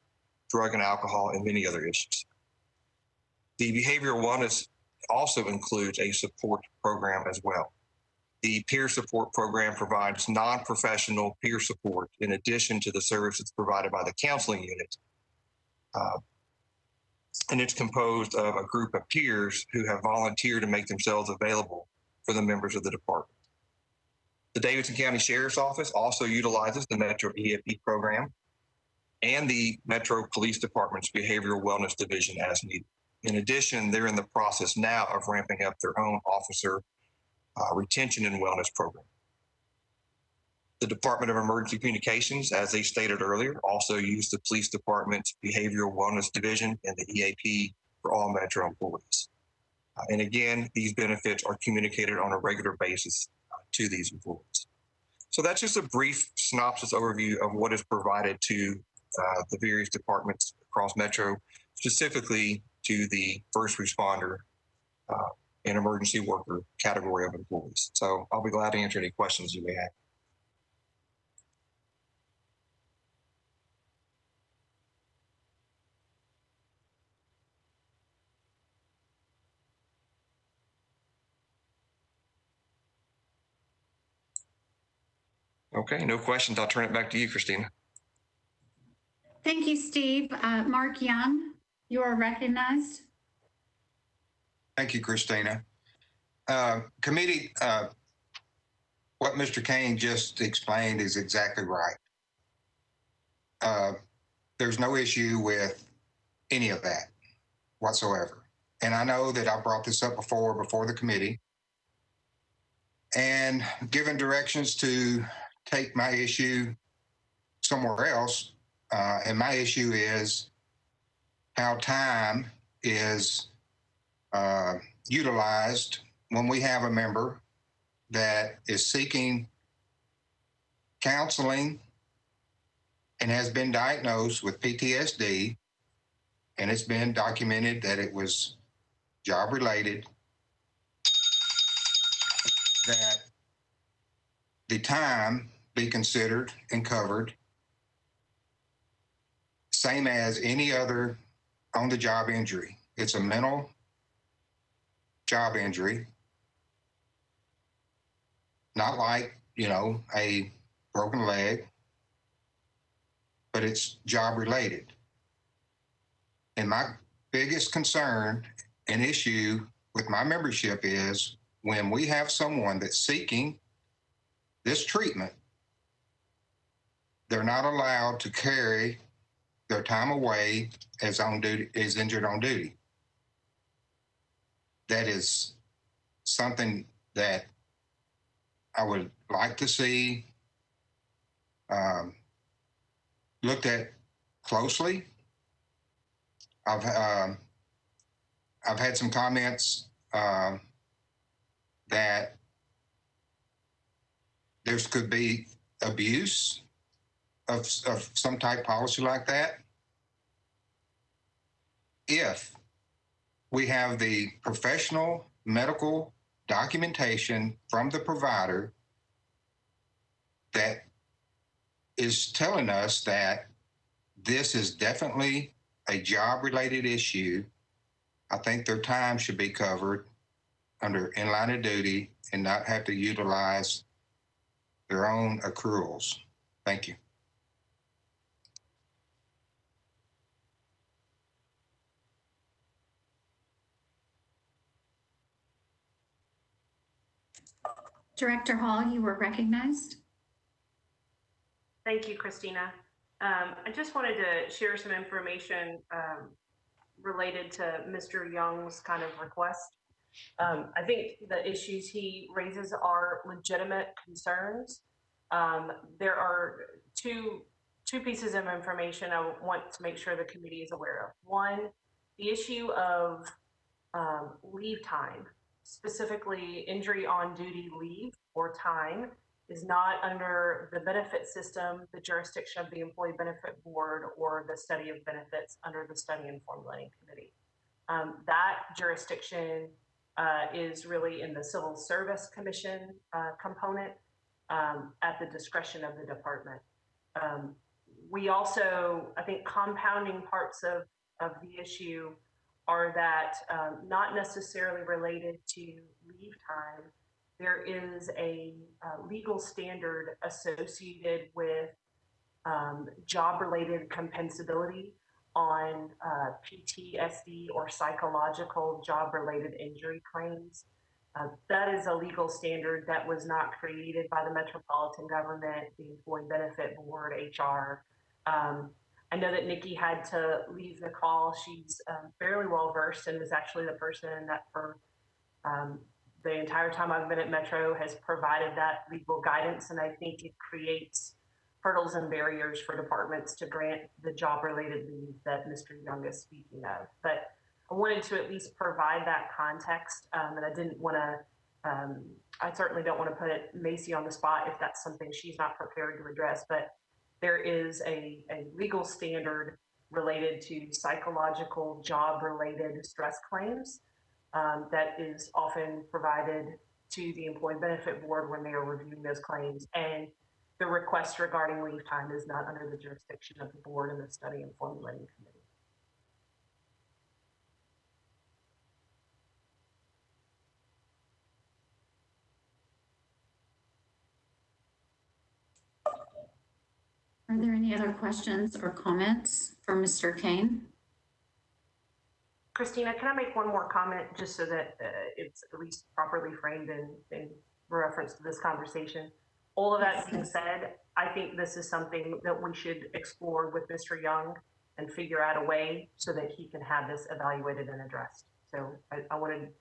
drug and alcohol, and many other issues. The behavioral wellness also includes a support program as well. The peer support program provides non-professional peer support in addition to the services provided by the counseling unit. And it's composed of a group of peers who have volunteered to make themselves available for the members of the department. The Davidson County Sheriff's Office also utilizes the Metro EAP program and the Metro Police Department's Behavioral Wellness Division as needed. In addition, they're in the process now of ramping up their own officer retention and wellness program. The Department of Emergency Communications, as they stated earlier, also use the Police Department's Behavioral Wellness Division and the EAP for all Metro employees. And again, these benefits are communicated on a regular basis to these employees. So that's just a brief synopsis overview of what is provided to the various departments across Metro, specifically to the first responder and emergency worker category of employees. So I'll be glad to answer any questions you may have. Okay, no questions. I'll turn it back to you, Christina. Thank you, Steve. Mark Young, you are recognized. Thank you, Christina. Committee, what Mr. Kane just explained is exactly right. There's no issue with any of that whatsoever. And I know that I brought this up before the committee and given directions to take my issue somewhere else. And my issue is how time is utilized when we have a member that is seeking counseling and has been diagnosed with PTSD, and it's been documented that it was job related, that the time be considered and covered same as any other on the job injury. It's a mental job injury, not like, a broken leg, but it's job related. And my biggest concern and issue with my membership is when we have someone that's seeking this treatment, they're not allowed to carry their time away as injured on duty. That is something that I would like to see looked at closely. I've had some comments that there could be abuse of some type policy like that. If we have the professional medical documentation from the provider that is telling us that this is definitely a job-related issue, I think their time should be covered under in line of duty and not have to utilize their own accruals. Thank you. Director Hall, you were recognized. Thank you, Christina. I just wanted to share some information related to Mr. Young's kind of request. I think the issues he raises are legitimate concerns. There are two pieces of information I want to make sure the committee is aware of. One, the issue of leave time, specifically injury on duty leave or time, is not under the benefit system, the jurisdiction of the Employee Benefit Board, or the study of benefits under the Study and Formulating Committee. That jurisdiction is really in the Civil Service Commission component at the discretion of the department. We also, I think, compounding parts of the issue are that not necessarily related to leave time. There is a legal standard associated with job-related compensability on PTSD or psychological job-related injury claims. That is a legal standard that was not created by the Metropolitan government, the Employee Benefit Board, HR. I know that Nikki had to leave the call. She's fairly well versed and is actually the person that for the entire time I've been at Metro has provided that legal guidance. And I think it creates hurdles and barriers for departments to grant the job-related leave that Mr. Young is speaking of. But I wanted to at least provide that context, and I didn't want to, I certainly don't want to put Macy on the spot if that's something she's not prepared to address, but there is a legal standard related to psychological job-related stress claims that is often provided to the Employee Benefit Board when they are reviewing those claims. And the request regarding leave time is not under the jurisdiction of the board and the Study and Formulating Committee. Are there any other questions or comments for Mr. Kane? Christina, can I make one more comment just so that it's at least properly framed in reference to this conversation? All of that being said, I think this is something that we should explore with Mr. Young and figure out a way so that he can have this evaluated and addressed. So I wanted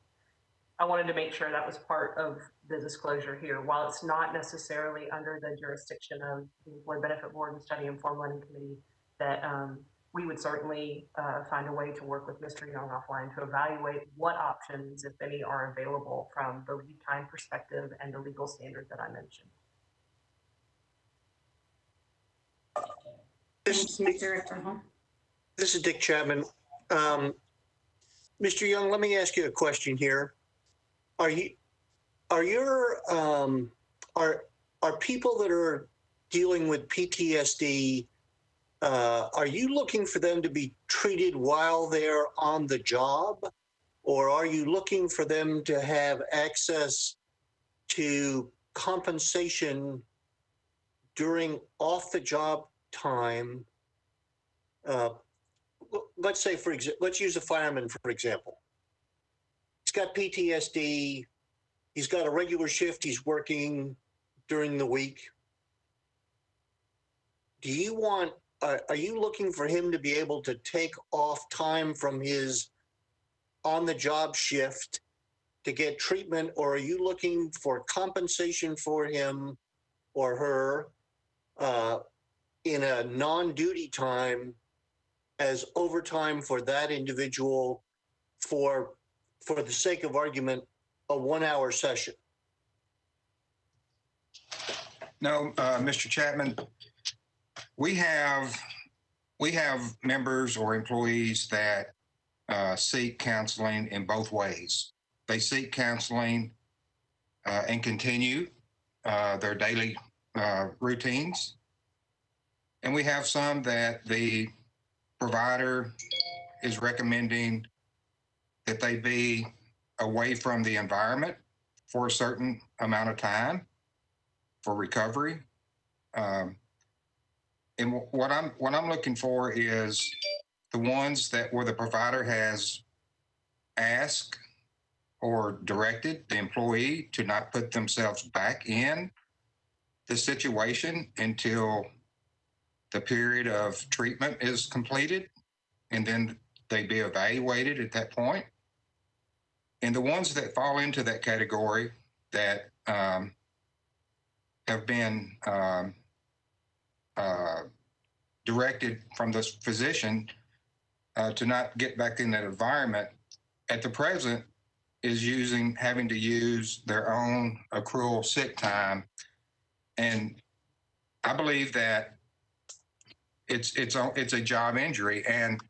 to make sure that was part of the disclosure here. While it's not necessarily under the jurisdiction of the Employee Benefit Board and Study and Formulating Committee, that we would certainly find a way to work with Mr. Young offline to evaluate what options, if any, are available from the lead time perspective and the legal standard that I mentioned. Thank you, Director Hall. This is Dick Chapman. Mr. Young, let me ask you a question here. Are people that are dealing with PTSD, are you looking for them to be treated while they're on the job? Or are you looking for them to have access to compensation during off-the-job time? Let's say, let's use a fireman, for example. He's got PTSD. He's got a regular shift he's working during the week. Are you looking for him to be able to take off time from his on-the-job shift to get treatment, or are you looking for compensation for him or her in a non-duty time as overtime for that individual for the sake of argument, a 1-hour session? No, Mr. Chapman, we have members or employees that seek counseling in both ways. They seek counseling and continue their daily routines. And we have some that the provider is recommending that they be away from the environment for a certain amount of time for recovery. And what I'm looking for is the ones where the provider has asked or directed the employee to not put themselves back in the situation until the period of treatment is completed, and then they be evaluated at that point. And the ones that fall into that category that have been directed from the physician to not get back in that environment at the present is having to use their own accrual sick time. And I believe that it's a job injury. And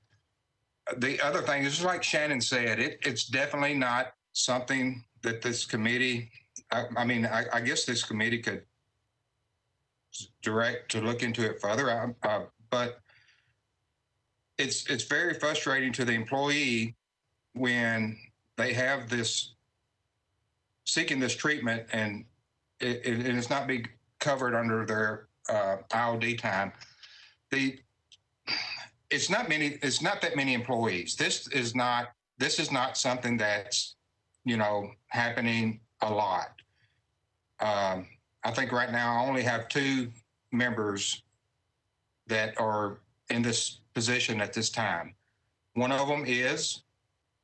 the other thing is, like Shannon said, it's definitely not something that this committee, I guess this committee could direct to look into it further, but it's very frustrating to the employee when they have seeking this treatment and it's not being covered under their IOD time. It's not that many employees. This is not something that's, happening a lot. I think right now I only have 2 members that are in this position at this time. One of them is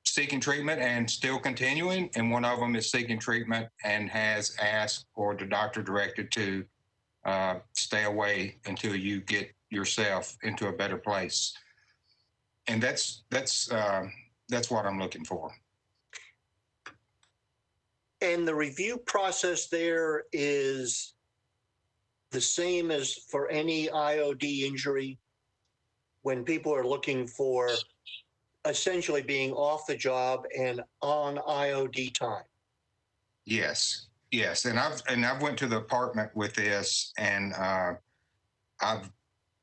seeking treatment and still continuing, and one of them is seeking treatment and has asked or the doctor directed to stay away until you get yourself into a better place. And that's what I'm looking for. And the review process there is the same as for any IOD injury when people are looking for essentially being off the job and on IOD time. Yes. And I've went to the department with this, and I've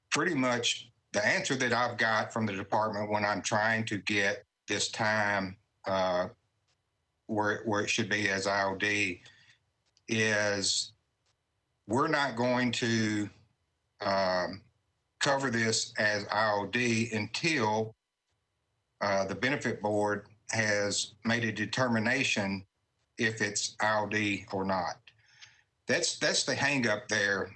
pretty much, the answer that I've got from the department when I'm trying to get this time where it should be as IOD is we're not going to cover this as IOD until the benefit board has made a determination if it's IOD or not. That's the hang up there.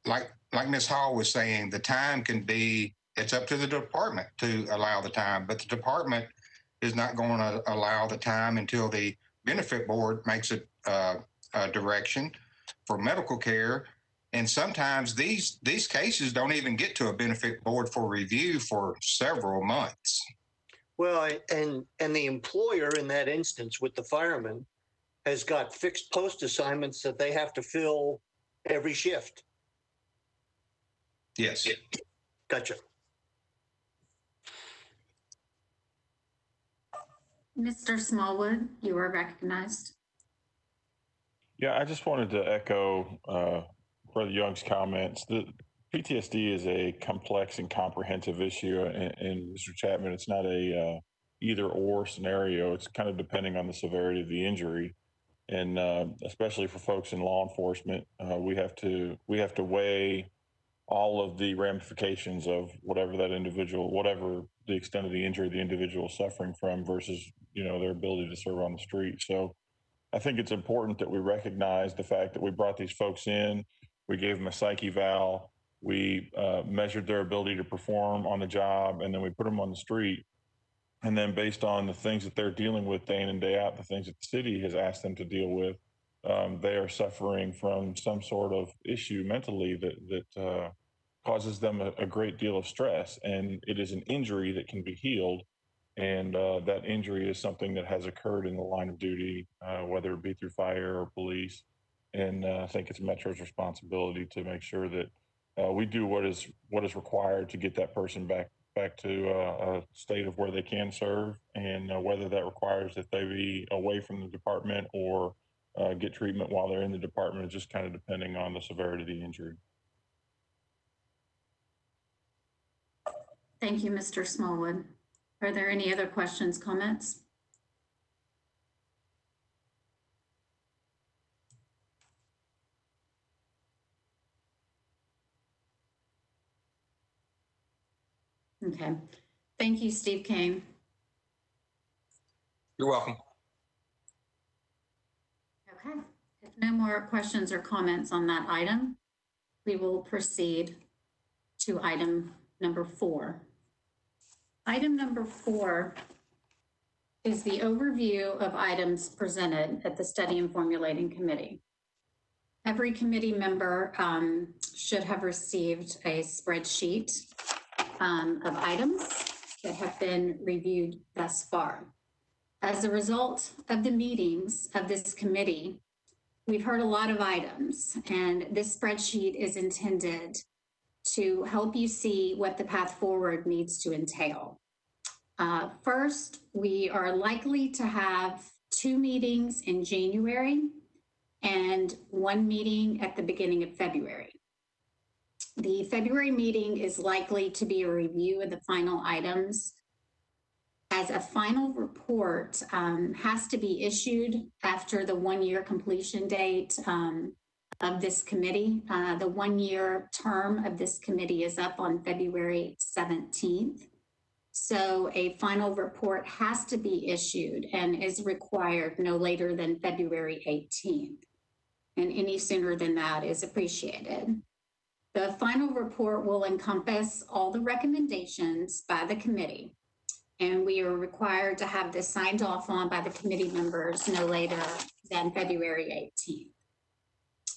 Like Ms. Hall was saying, the time can be, it's up to the department to allow the time, but the department is not going to allow the time until the benefit board makes a direction for medical care. And sometimes these cases don't even get to a benefit board for review for several months. Well, and the employer in that instance with the fireman has got fixed post assignments that they have to fill every shift. Yes. Gotcha. Mr. Smallwood, you are recognized. Yeah, I just wanted to echo Brother Young's comments. The PTSD is a complex and comprehensive issue, and Mr. Chapman, it's not a either or scenario. It's kind of depending on the severity of the injury, and especially for folks in law enforcement, we have to weigh all of the ramifications of whatever that individual, whatever the extent of the injury the individual is suffering from versus, their ability to serve on the street. So I think it's important that we recognize the fact that we brought these folks in, we gave them a psych eval, we measured their ability to perform on the job, and then we put them on the street. And then based on the things that they're dealing with day in and day out, the things that the city has asked them to deal with, they are suffering from some sort of issue mentally that causes them a great deal of stress. And it is an injury that can be healed. And that injury is something that has occurred in the line of duty, whether it be through fire or police. And I think it's Metro's responsibility to make sure that we do what is required to get that person back to a state of where they can serve, and whether that requires that they be away from the department or get treatment while they're in the department, is just kind of depending on the severity of the injury. Thank you, Mr. Smallwood. Are there any other questions, comments? Okay. Thank you, Steve Kane. You're welcome. Okay. If no more questions or comments on that item, we will proceed to item number 4. Item number 4 is the overview of items presented at the Study and Formulating Committee. Every committee member should have received a spreadsheet of items that have been reviewed thus far. As a result of the meetings of this committee, we've heard a lot of items, and this spreadsheet is intended to help you see what the path forward needs to entail. First, we are likely to have 2 meetings in January and 1 meeting at the beginning of February. The February meeting is likely to be a review of the final items, as a final report has to be issued after the 1-year completion date of this committee. The 1-year term of this committee is up on February 17th. So a final report has to be issued and is required no later than February 18th. And any sooner than that is appreciated. The final report will encompass all the recommendations by the committee, and we are required to have this signed off on by the committee members no later than February 18th.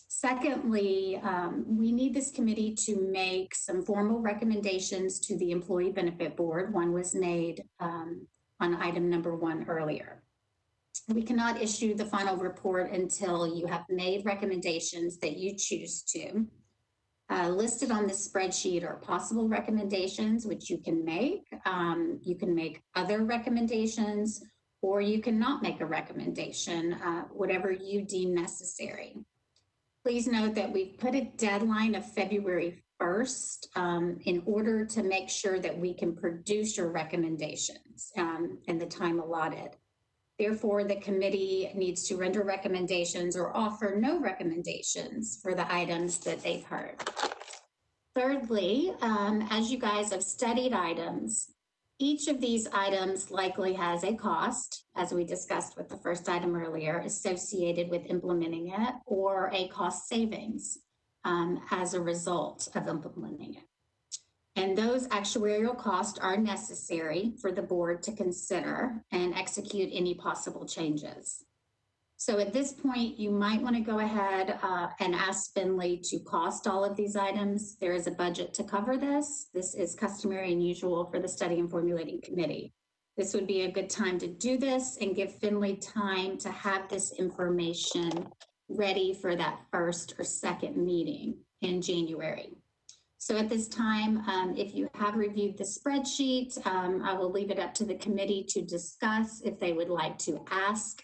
Secondly, we need this committee to make some formal recommendations to the Employee Benefit Board. One was made on item number 1 earlier. We cannot issue the final report until you have made recommendations that you choose to. Listed on this spreadsheet are possible recommendations which you can make. You can make other recommendations, or you cannot make a recommendation, whatever you deem necessary. Please note that we've put a deadline of February 1st in order to make sure that we can produce your recommendations in the time allotted. Therefore, the committee needs to render recommendations or offer no recommendations for the items that they've heard. Thirdly, as you guys have studied items, each of these items likely has a cost, as we discussed with the first item earlier, associated with implementing it, or a cost savings as a result of implementing it. And those actuarial costs are necessary for the board to consider and execute any possible changes. So at this point, you might want to go ahead and ask Finley to cost all of these items. There is a budget to cover this. This is customary and usual for the Study and Formulating Committee. This would be a good time to do this and give Finley time to have this information ready for that first or second meeting in January. So at this time, if you have reviewed the spreadsheet, I will leave it up to the committee to discuss if they would like to ask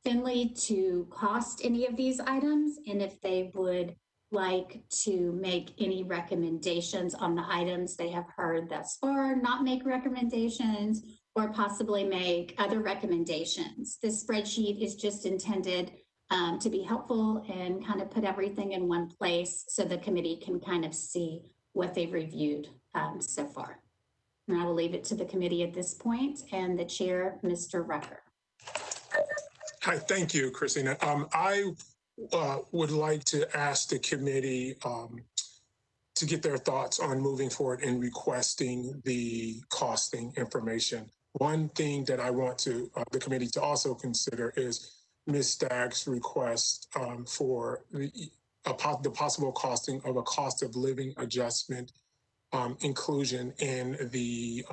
Finley to cost any of these items, and if they would like to make any recommendations on the items they have heard thus far, not make recommendations, or possibly make other recommendations. This spreadsheet is just intended to be helpful and kind of put everything in one place so the committee can kind of see what they've reviewed so far. And I will leave it to the committee at this point, and the chair, Mr. Rucker. Hi, thank you, Christina. I would like to ask the committee to get their thoughts on moving forward and requesting the costing information. One thing that I want to the committee to also consider is Ms. Stagg's request for the possible costing of a cost of living adjustment inclusion in the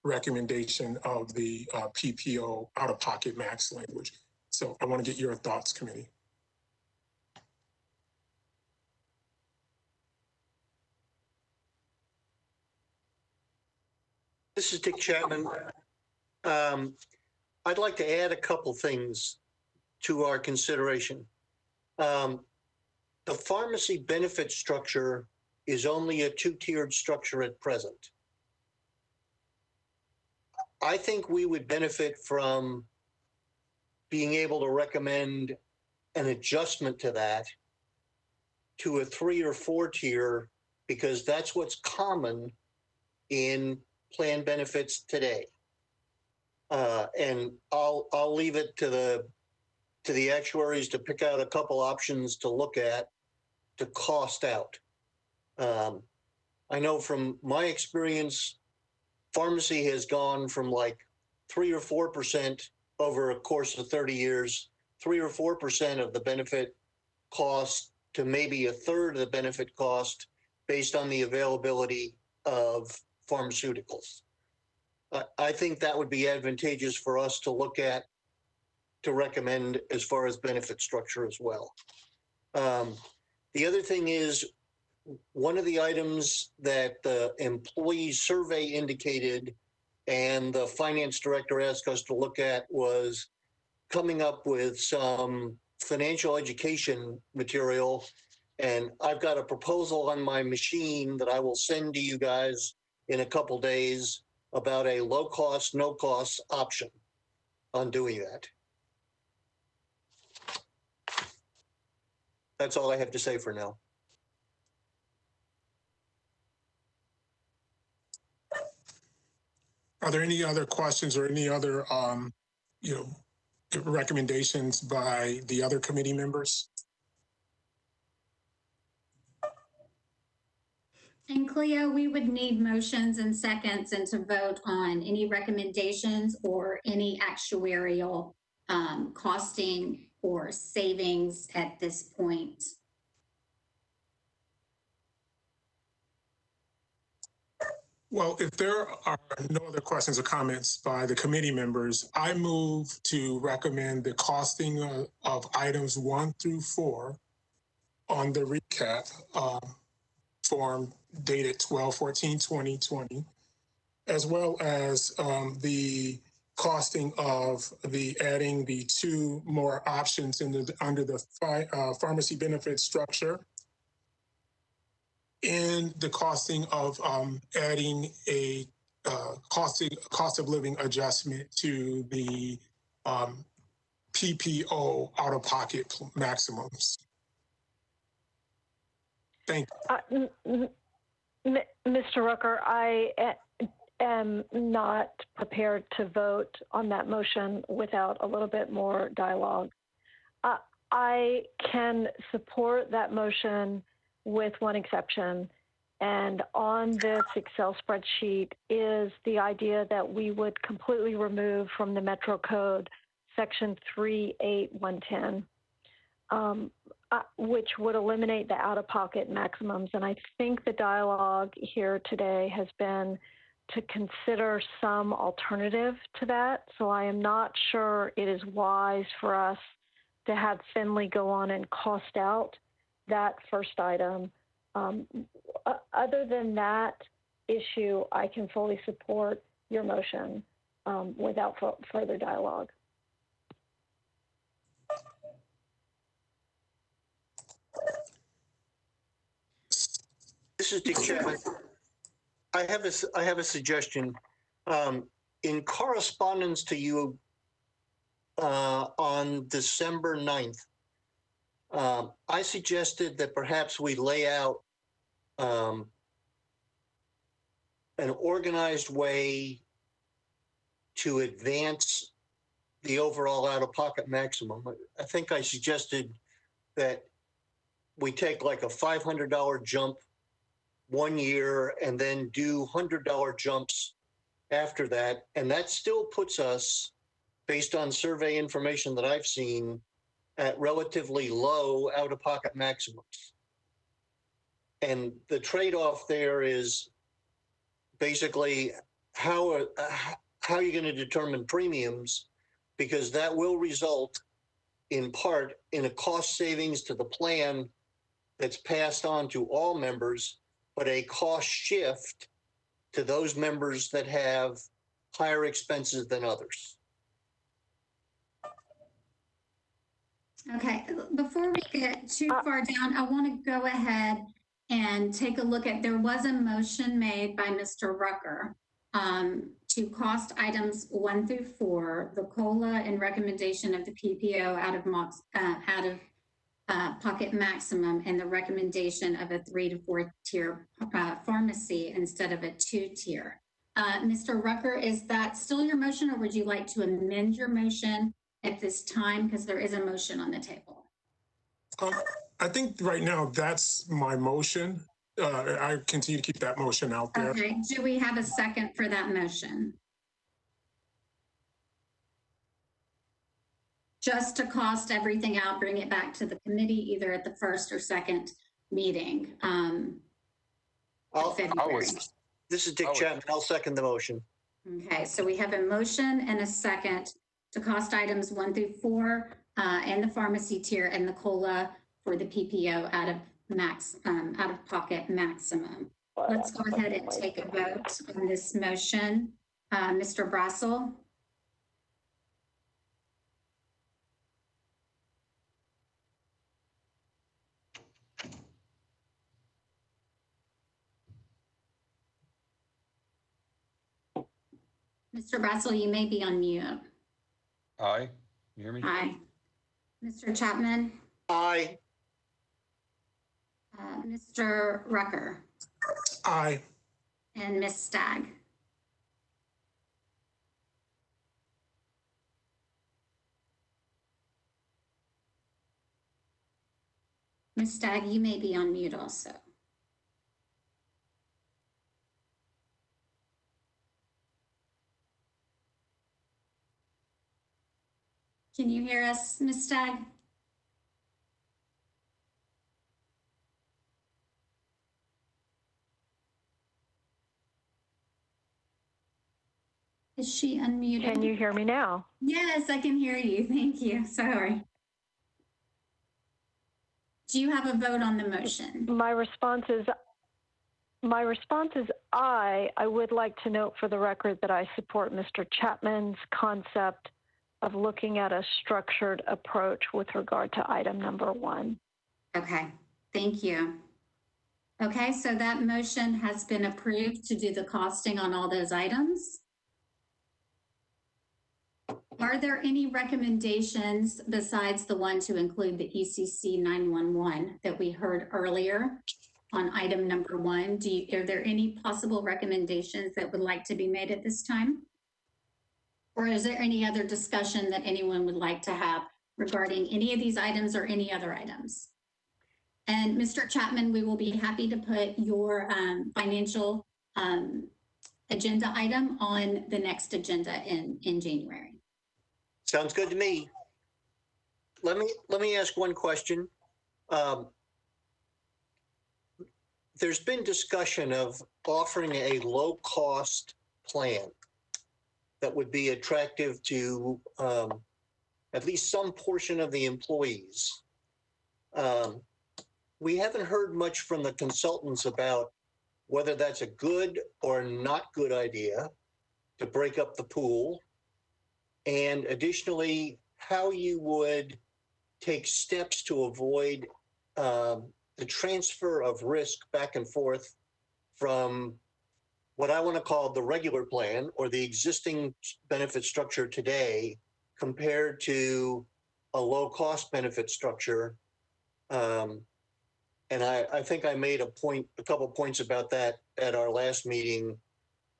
recommendation of the PPO out-of-pocket max language. So I want to get your thoughts, committee. This is Dick Chapman. I'd like to add a couple things to our consideration. The pharmacy benefit structure is only a two-tiered structure at present. I think we would benefit from being able to recommend an adjustment to that to a 3 or 4 tier, because that's what's common in plan benefits today. And I'll leave it to the actuaries to pick out a couple options to look at to cost out. I know from my experience, pharmacy has gone from like 3 or 4% over a course of 30 years, 3 or 4% of the benefit cost to maybe a third of the benefit cost based on the availability of pharmaceuticals. I think that would be advantageous for us to look at, to recommend as far as benefit structure as well. The other thing is, one of the items that the employee survey indicated and the finance director asked us to look at was coming up with some financial education material. And I've got a proposal on my machine that I will send to you guys in a couple days about a low cost, no cost option on doing that. That's all I have to say for now. Are there any other questions or any other, recommendations by the other committee members? And Cleo, we would need motions and seconds and to vote on any recommendations or any actuarial costing or savings at this point. Well, if there are no other questions or comments by the committee members, I move to recommend the costing of items 1 through 4 on the recap form dated 12/14/2020, as well as the costing of the adding the 2 more options under the pharmacy benefit structure, and the costing of adding a cost of living adjustment to the PPO out-of-pocket maximums. Thank you. Mr. Rucker, I am not prepared to vote on that motion without a little bit more dialogue. I can support that motion with one exception. And on this Excel spreadsheet is the idea that we would completely remove from the Metro Code section 38110, which would eliminate the out-of-pocket maximums. And I think the dialogue here today has been to consider some alternative to that. So I am not sure it is wise for us to have Finley go on and cost out that first item. other than that issue, I can fully support your motion without further dialogue. This is Dick Chapman. I have a suggestion. In correspondence to you on December 9th, I suggested that perhaps we lay out an organized way to advance the overall out-of-pocket maximum. I think I suggested that we take like a $500 jump 1 year and then do $100 jumps after that. And that still puts us, based on survey information that I've seen, at relatively low out-of-pocket maximums. And the trade-off there is basically how are you going to determine premiums, because that will result in part in a cost savings to the plan that's passed on to all members, but a cost shift to those members that have higher expenses than others. Okay, before we get too far down, I want to go ahead and take a look at, there was a motion made by Mr. Rucker to cost items 1 through 4, the COLA and recommendation of the PPO out of pocket maximum, and the recommendation of a 3 to 4 tier pharmacy instead of a 2-tier. Mr. Rucker, is that still your motion, or would you like to amend your motion at this time, because there is a motion on the table? I think right now that's my motion. I continue to keep that motion out there. Okay, do we have a second for that motion? Just to cost everything out, bring it back to the committee, either at the first or second meeting. This is Dick Chapman. I'll second the motion. Okay, so we have a motion and a second to cost items 1 through 4 and the pharmacy tier and the COLA for the PPO out of pocket maximum. Let's go ahead and take a vote on this motion. Mr. Brassel? Mr. Brassel, you may be on mute. Aye. You hear me? Aye. Mr. Chapman? Aye. Mr. Rucker? Aye. And Ms. Stagg? Ms. Stagg, you may be on mute also. Can you hear us, Ms. Stagg? Is she unmuted? Can you hear me now? Yes, I can hear you. Thank you. Sorry. Do you have a vote on the motion? My response is aye. I would like to note for the record that I support Mr. Chapman's concept of looking at a structured approach with regard to item number 1. Okay, thank you. Okay, so that motion has been approved to do the costing on all those items. Are there any recommendations besides the one to include the ECC 911 that we heard earlier on item number 1? Are there any possible recommendations that would like to be made at this time? Or is there any other discussion that anyone would like to have regarding any of these items or any other items? And Mr. Chapman, we will be happy to put your financial agenda item on the next agenda in January. Sounds good to me. Let me ask one question. There's been discussion of offering a low-cost plan that would be attractive to at least some portion of the employees. we haven't heard much from the consultants about whether that's a good or not good idea to break up the pool. And additionally, how you would take steps to avoid the transfer of risk back and forth from what I want to call the regular plan or the existing benefit structure today compared to a low cost benefit structure. And I think I made a couple points about that at our last meeting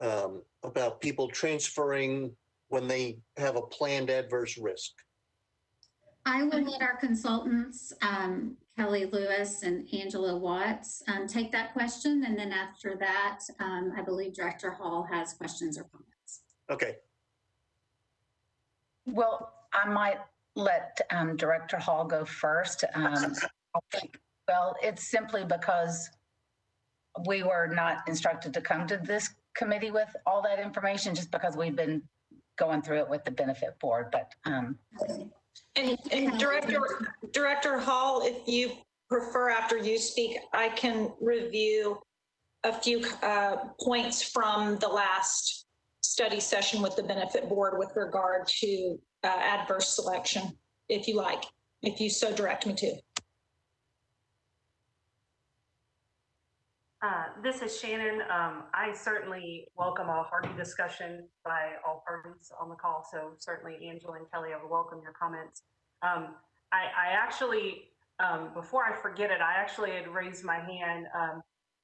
about people transferring when they have a planned adverse risk. I will let our consultants, Kelly Lewis and Angela Watts, take that question. And then after that, I believe Director Hall has questions or comments. Okay. Well, I might let Director Hall go first. Well, it's simply because we were not instructed to come to this committee with all that information, just because we've been going through it with the benefit board. But and Director Hall, if you prefer, after you speak, I can review a few points from the last study session with the benefit board with regard to adverse selection, if you like, if you so direct me to. This is Shannon. I certainly welcome a hearty discussion by all parties on the call. So certainly Angela and Kelly, I would welcome your comments. I actually, before I forget it, I actually had raised my hand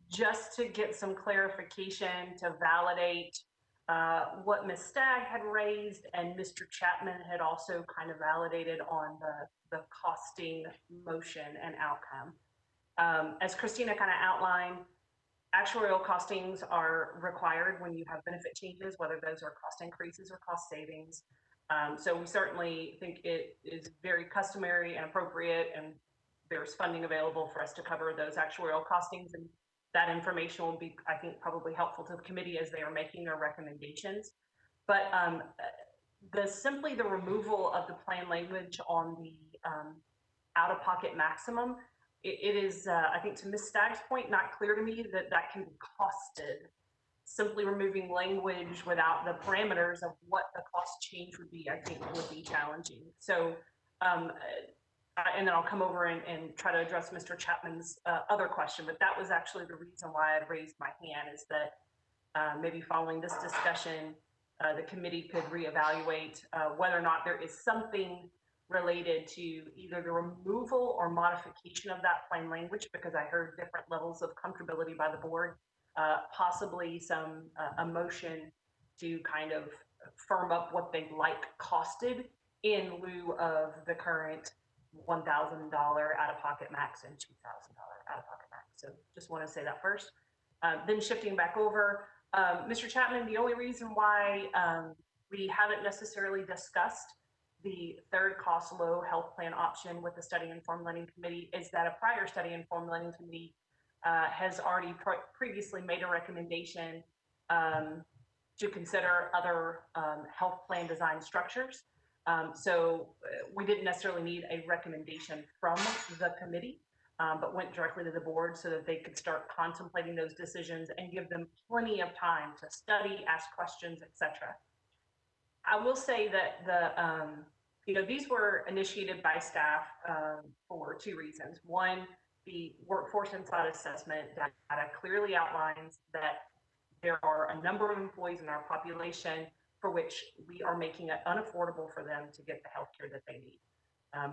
just to get some clarification to validate what Ms. Stagg had raised and Mr. Chapman had also kind of validated on the costing motion and outcome. As Christina kind of outlined, actuarial costings are required when you have benefit changes, whether those are cost increases or cost savings. So we certainly think it is very customary and appropriate, and there's funding available for us to cover those actuarial costings. And that information will be, I think, probably helpful to the committee as they are making their recommendations. But simply the removal of the plan language on the out-of-pocket maximum, it is, I think, to Ms. Stagg's point, not clear to me that that can be costed. Simply removing language without the parameters of what the cost change would be, I think, would be challenging. So, and then I'll come over and try to address Mr. Chapman's other question, but that was actually the reason why I'd raised my hand, is that maybe following this discussion, the committee could reevaluate whether or not there is something related to either the removal or modification of that plain language, because I heard different levels of comfortability by the board, possibly some a motion to kind of firm up what they'd like costed in lieu of the current $1,000 out-of-pocket max and $2,000 out-of-pocket max. So just want to say that first. Then shifting back over, Mr. Chapman, the only reason why we haven't necessarily discussed the third cost low health plan option with the Study and Formulating Committee is that a prior Study and Formulating Committee has already previously made a recommendation to consider other health plan design structures. So we didn't necessarily need a recommendation from the committee, but went directly to the board so that they could start contemplating those decisions and give them plenty of time to study, ask questions, etc. I will say that these were initiated by staff for two reasons. One, the workforce insight assessment data clearly outlines that there are a number of employees in our population for which we are making it unaffordable for them to get the health care that they need.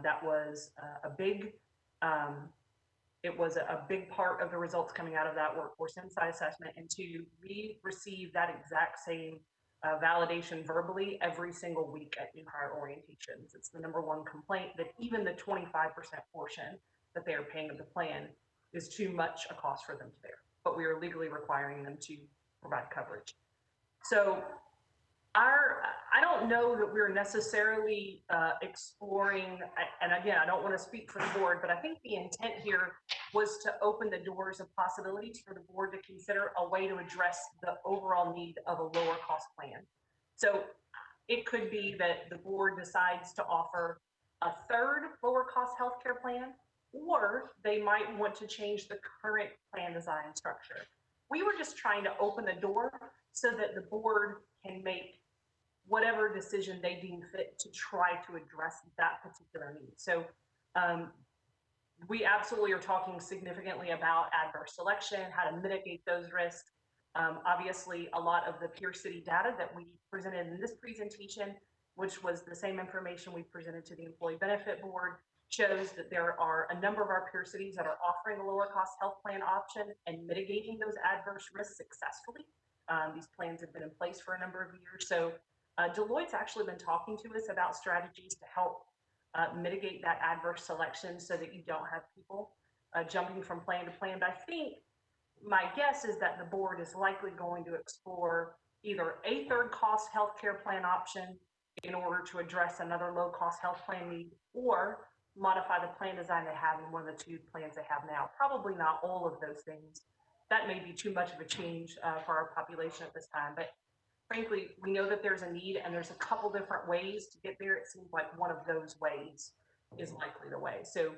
That was a big part of the results coming out of that workforce insight assessment. And two, we receive that exact same validation verbally every single week at new hire orientations. It's the number one complaint, that even the 25% portion that they are paying of the plan is too much a cost for them to bear, but we are legally requiring them to provide coverage. So I don't know that we're necessarily exploring, and again, I don't want to speak for the board, but I think the intent here was to open the doors of possibilities for the board to consider a way to address the overall need of a lower cost plan. So it could be that the board decides to offer a third lower cost healthcare plan, or they might want to change the current plan design structure. We were just trying to open the door so that the board can make whatever decision they deem fit to try to address that particular need. So we absolutely are talking significantly about adverse selection, how to mitigate those risks. Obviously, a lot of the peer city data that we presented in this presentation, which was the same information we presented to the Employee Benefit Board, shows that there are a number of our peer cities that are offering a lower cost health plan option and mitigating those adverse risks successfully. These plans have been in place for a number of years. So Deloitte's actually been talking to us about strategies to help mitigate that adverse selection so that you don't have people jumping from plan to plan. But I think my guess is that the board is likely going to explore either a third cost healthcare plan option in order to address another low cost health plan need, or modify the plan design they have in one of the two plans they have now. Probably not all of those things. That may be too much of a change for our population at this time. But frankly, we know that there's a need and there's a couple different ways to get there. It seems like one of those ways is likely the way. So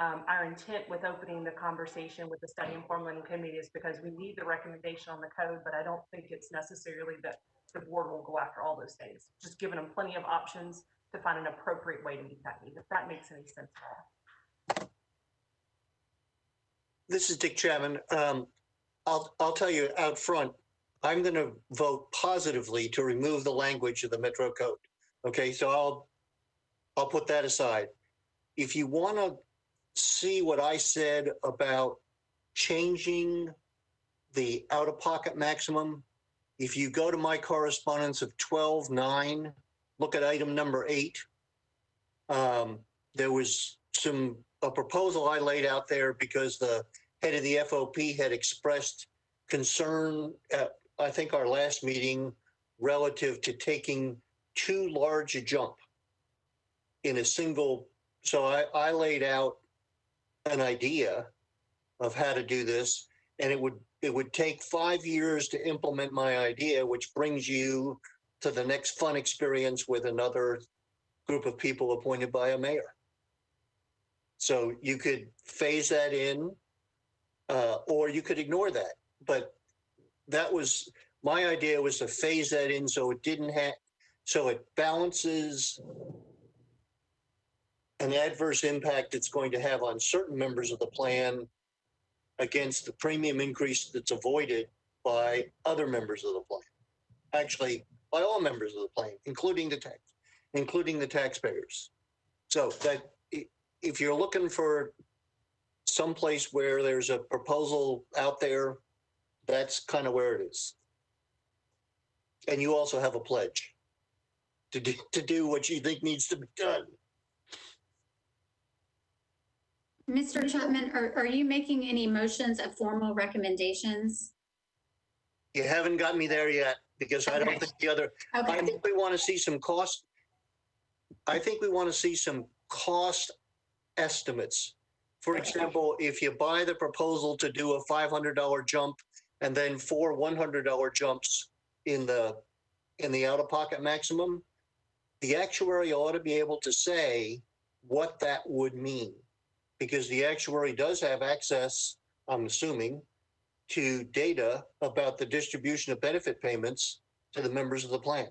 our intent with opening the conversation with the Study and Formulating Committee is because we need the recommendation on the code, but I don't think it's necessarily that the board will go after all those things. Just giving them plenty of options to find an appropriate way to meet that need, if that makes any sense at all. This is Dick Chapman. I'll tell you out front, I'm going to vote positively to remove the language of the Metro Code. Okay, so I'll put that aside. If you want to see what I said about changing the out-of-pocket maximum, if you go to my correspondence of 12-9, look at item number 8. There was a proposal I laid out there because the head of the FOP had expressed concern at, I think, our last meeting relative to taking too large a jump in a single. So I laid out an idea of how to do this, and it would take 5 years to implement my idea, which brings you to the next fun experience with another group of people appointed by a mayor. So you could phase that in, or you could ignore that. But that was my idea, was to phase that in so it didn't have, so it balances an adverse impact it's going to have on certain members of the plan against the premium increase that's avoided by other members of the plan. Actually, by all members of the plan, including the taxpayers. So that if you're looking for someplace where there's a proposal out there, that's kind of where it is. And you also have a pledge to do what you think needs to be done. Mr. Chapman, are you making any motions of formal recommendations? You haven't got me there yet, because I don't think the other, I think we want to see some cost. I think we want to see some cost estimates. For example, if you buy the proposal to do a $500 jump and then 4 $100 jumps in the out-of-pocket maximum, the actuary ought to be able to say what that would mean, because the actuary does have access, I'm assuming, to data about the distribution of benefit payments to the members of the plan.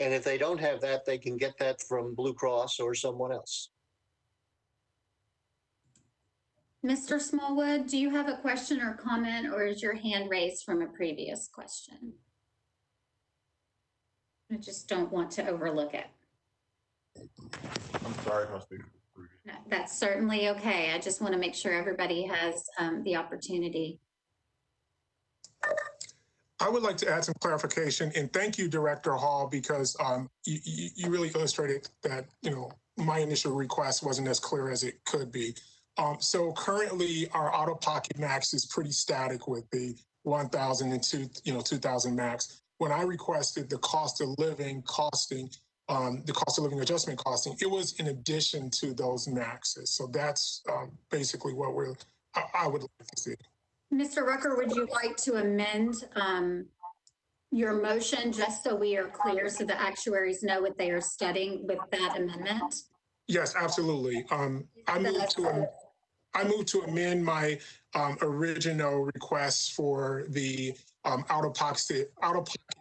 And if they don't have that, they can get that from Blue Cross or someone else. Mr. Smallwood, do you have a question or comment, or is your hand raised from a previous question? I just don't want to overlook it. I'm sorry, it must be. No, that's certainly okay. I just want to make sure everybody has the opportunity. I would like to add some clarification, and thank you, Director Hall, because you really illustrated that, my initial request wasn't as clear as it could be. So currently our out-of-pocket max is pretty static with the 1,000 and 2,000 max. When I requested the cost of living costing, the cost of living adjustment costing, it was in addition to those maxes. So that's basically what I would like to see. Mr. Rucker, would you like to amend your motion just so we are clear, so the actuaries know what they are studying with that amendment? Yes, absolutely. I moved to amend my original request for the out-of-pocket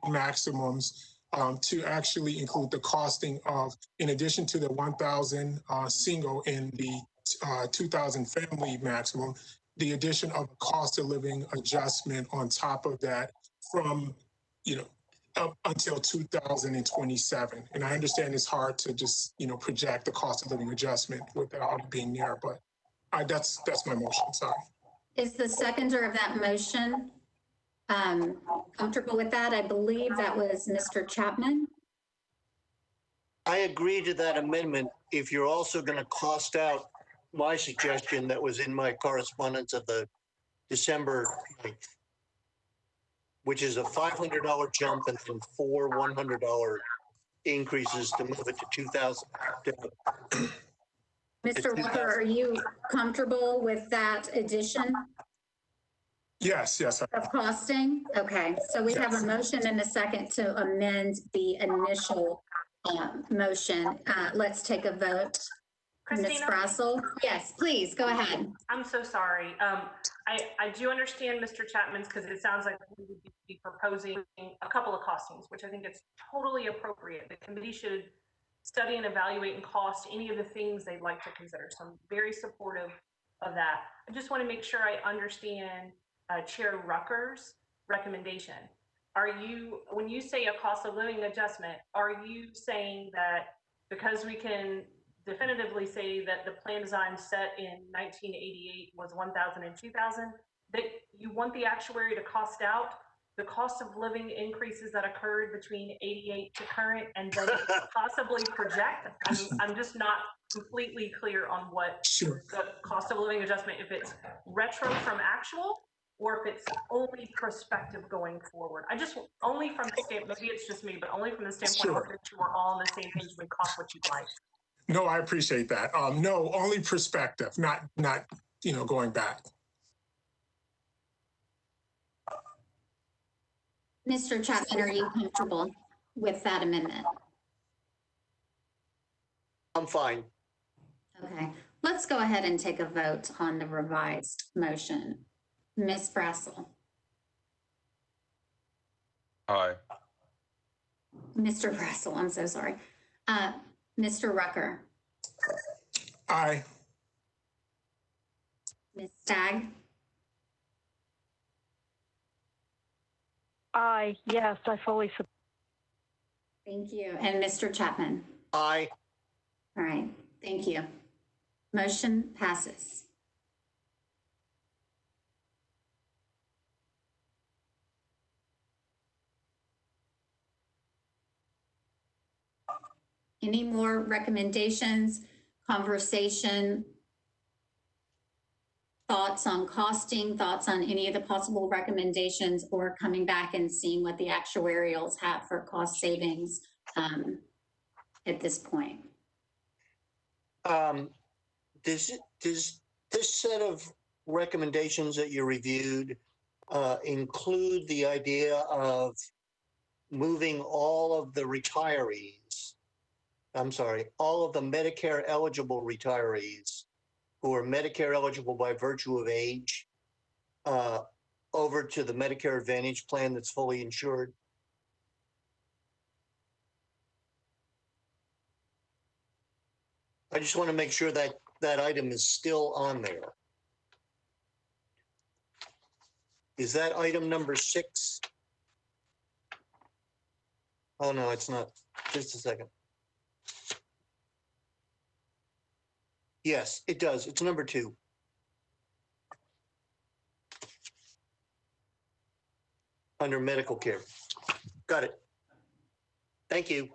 maximums to actually include the costing of, in addition to the 1,000 single and the 2,000 family maximum, the addition of a cost of living adjustment on top of that from, up until 2027. And I understand it's hard to just, project the cost of living adjustment without it being there, but that's my motion, sorry. Is the seconder of that motion comfortable with that? I believe that was Mr. Chapman. I agree to that amendment if you're also going to cost out my suggestion that was in my correspondence of the December 9th, which is a $500 jump and then 4 $100 increases to move it to 2,000. Mr. Walker, are you comfortable with that addition? Yes. Of costing? Okay, so we have a motion and a second to amend the initial motion. Let's take a vote. Ms. Brassel? Yes, please, go ahead. I'm so sorry. I do understand Mr. Chapman's, because it sounds like we would be proposing a couple of costings, which I think it's totally appropriate. The committee should study and evaluate and cost any of the things they'd like to consider. So I'm very supportive of that. I just want to make sure I understand Chair Rucker's recommendation. When you say a cost of living adjustment, are you saying that because we can definitively say that the plan design set in 1988 was 1,000 and 2,000, that you want the actuary to cost out the cost of living increases that occurred between 88 to current and then possibly project? I'm just not completely clear on what the cost of living adjustment, if it's retro from actual or if it's only prospective going forward. I just, only from the standpoint, maybe it's just me, but only from the standpoint of that we're all on the same page when cost what you'd like. No, I appreciate that. No, only perspective, not going back. Mr. Chapman, are you comfortable with that amendment? I'm fine. Okay, let's go ahead and take a vote on the revised motion. Ms. Brassel? Aye. Mr. Brassel, I'm so sorry. Mr. Rucker? Aye. Ms. Stagg? Aye, yes, I fully support. Thank you. And Mr. Chapman? Aye. All right, thank you. Motion passes. Any more recommendations, conversation, thoughts on costing, thoughts on any of the possible recommendations, or coming back and seeing what the actuarials have for cost savings at this point? Does this set of recommendations that you reviewed include the idea of moving all of the Medicare eligible retirees who are Medicare eligible by virtue of age over to the Medicare Advantage plan that's fully insured? I just want to make sure that that item is still on there. Is that item number 6? Oh, no, it's not. Just a second. Yes, it does. It's number 2. Under medical care. Got it. Thank you.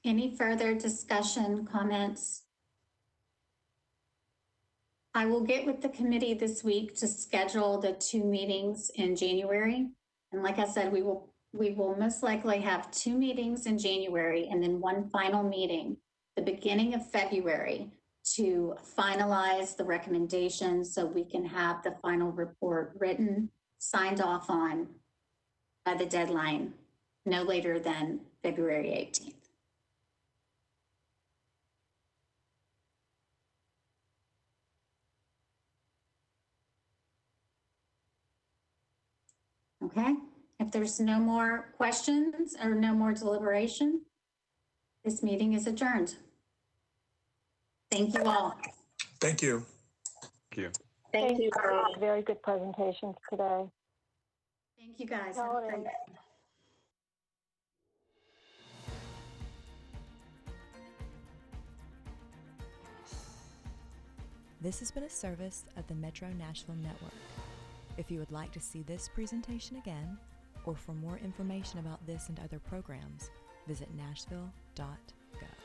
Any further discussion, comments? I will get with the committee this week to schedule the 2 meetings in January. And like I said, we will most likely have 2 meetings in January and then 1 final meeting, the beginning of February, to finalize the recommendations so we can have the final report written, signed off on by the deadline, no later than February 18th. Okay, if there's no more questions or no more deliberation, this meeting is adjourned. Thank you all. Thank you. Thank you. Thank you. Very good presentations today. Thank you, guys. This has been a service of the Metro Nashville Network. If you would like to see this presentation again, or for more information about this and other programs, visit nashville.gov.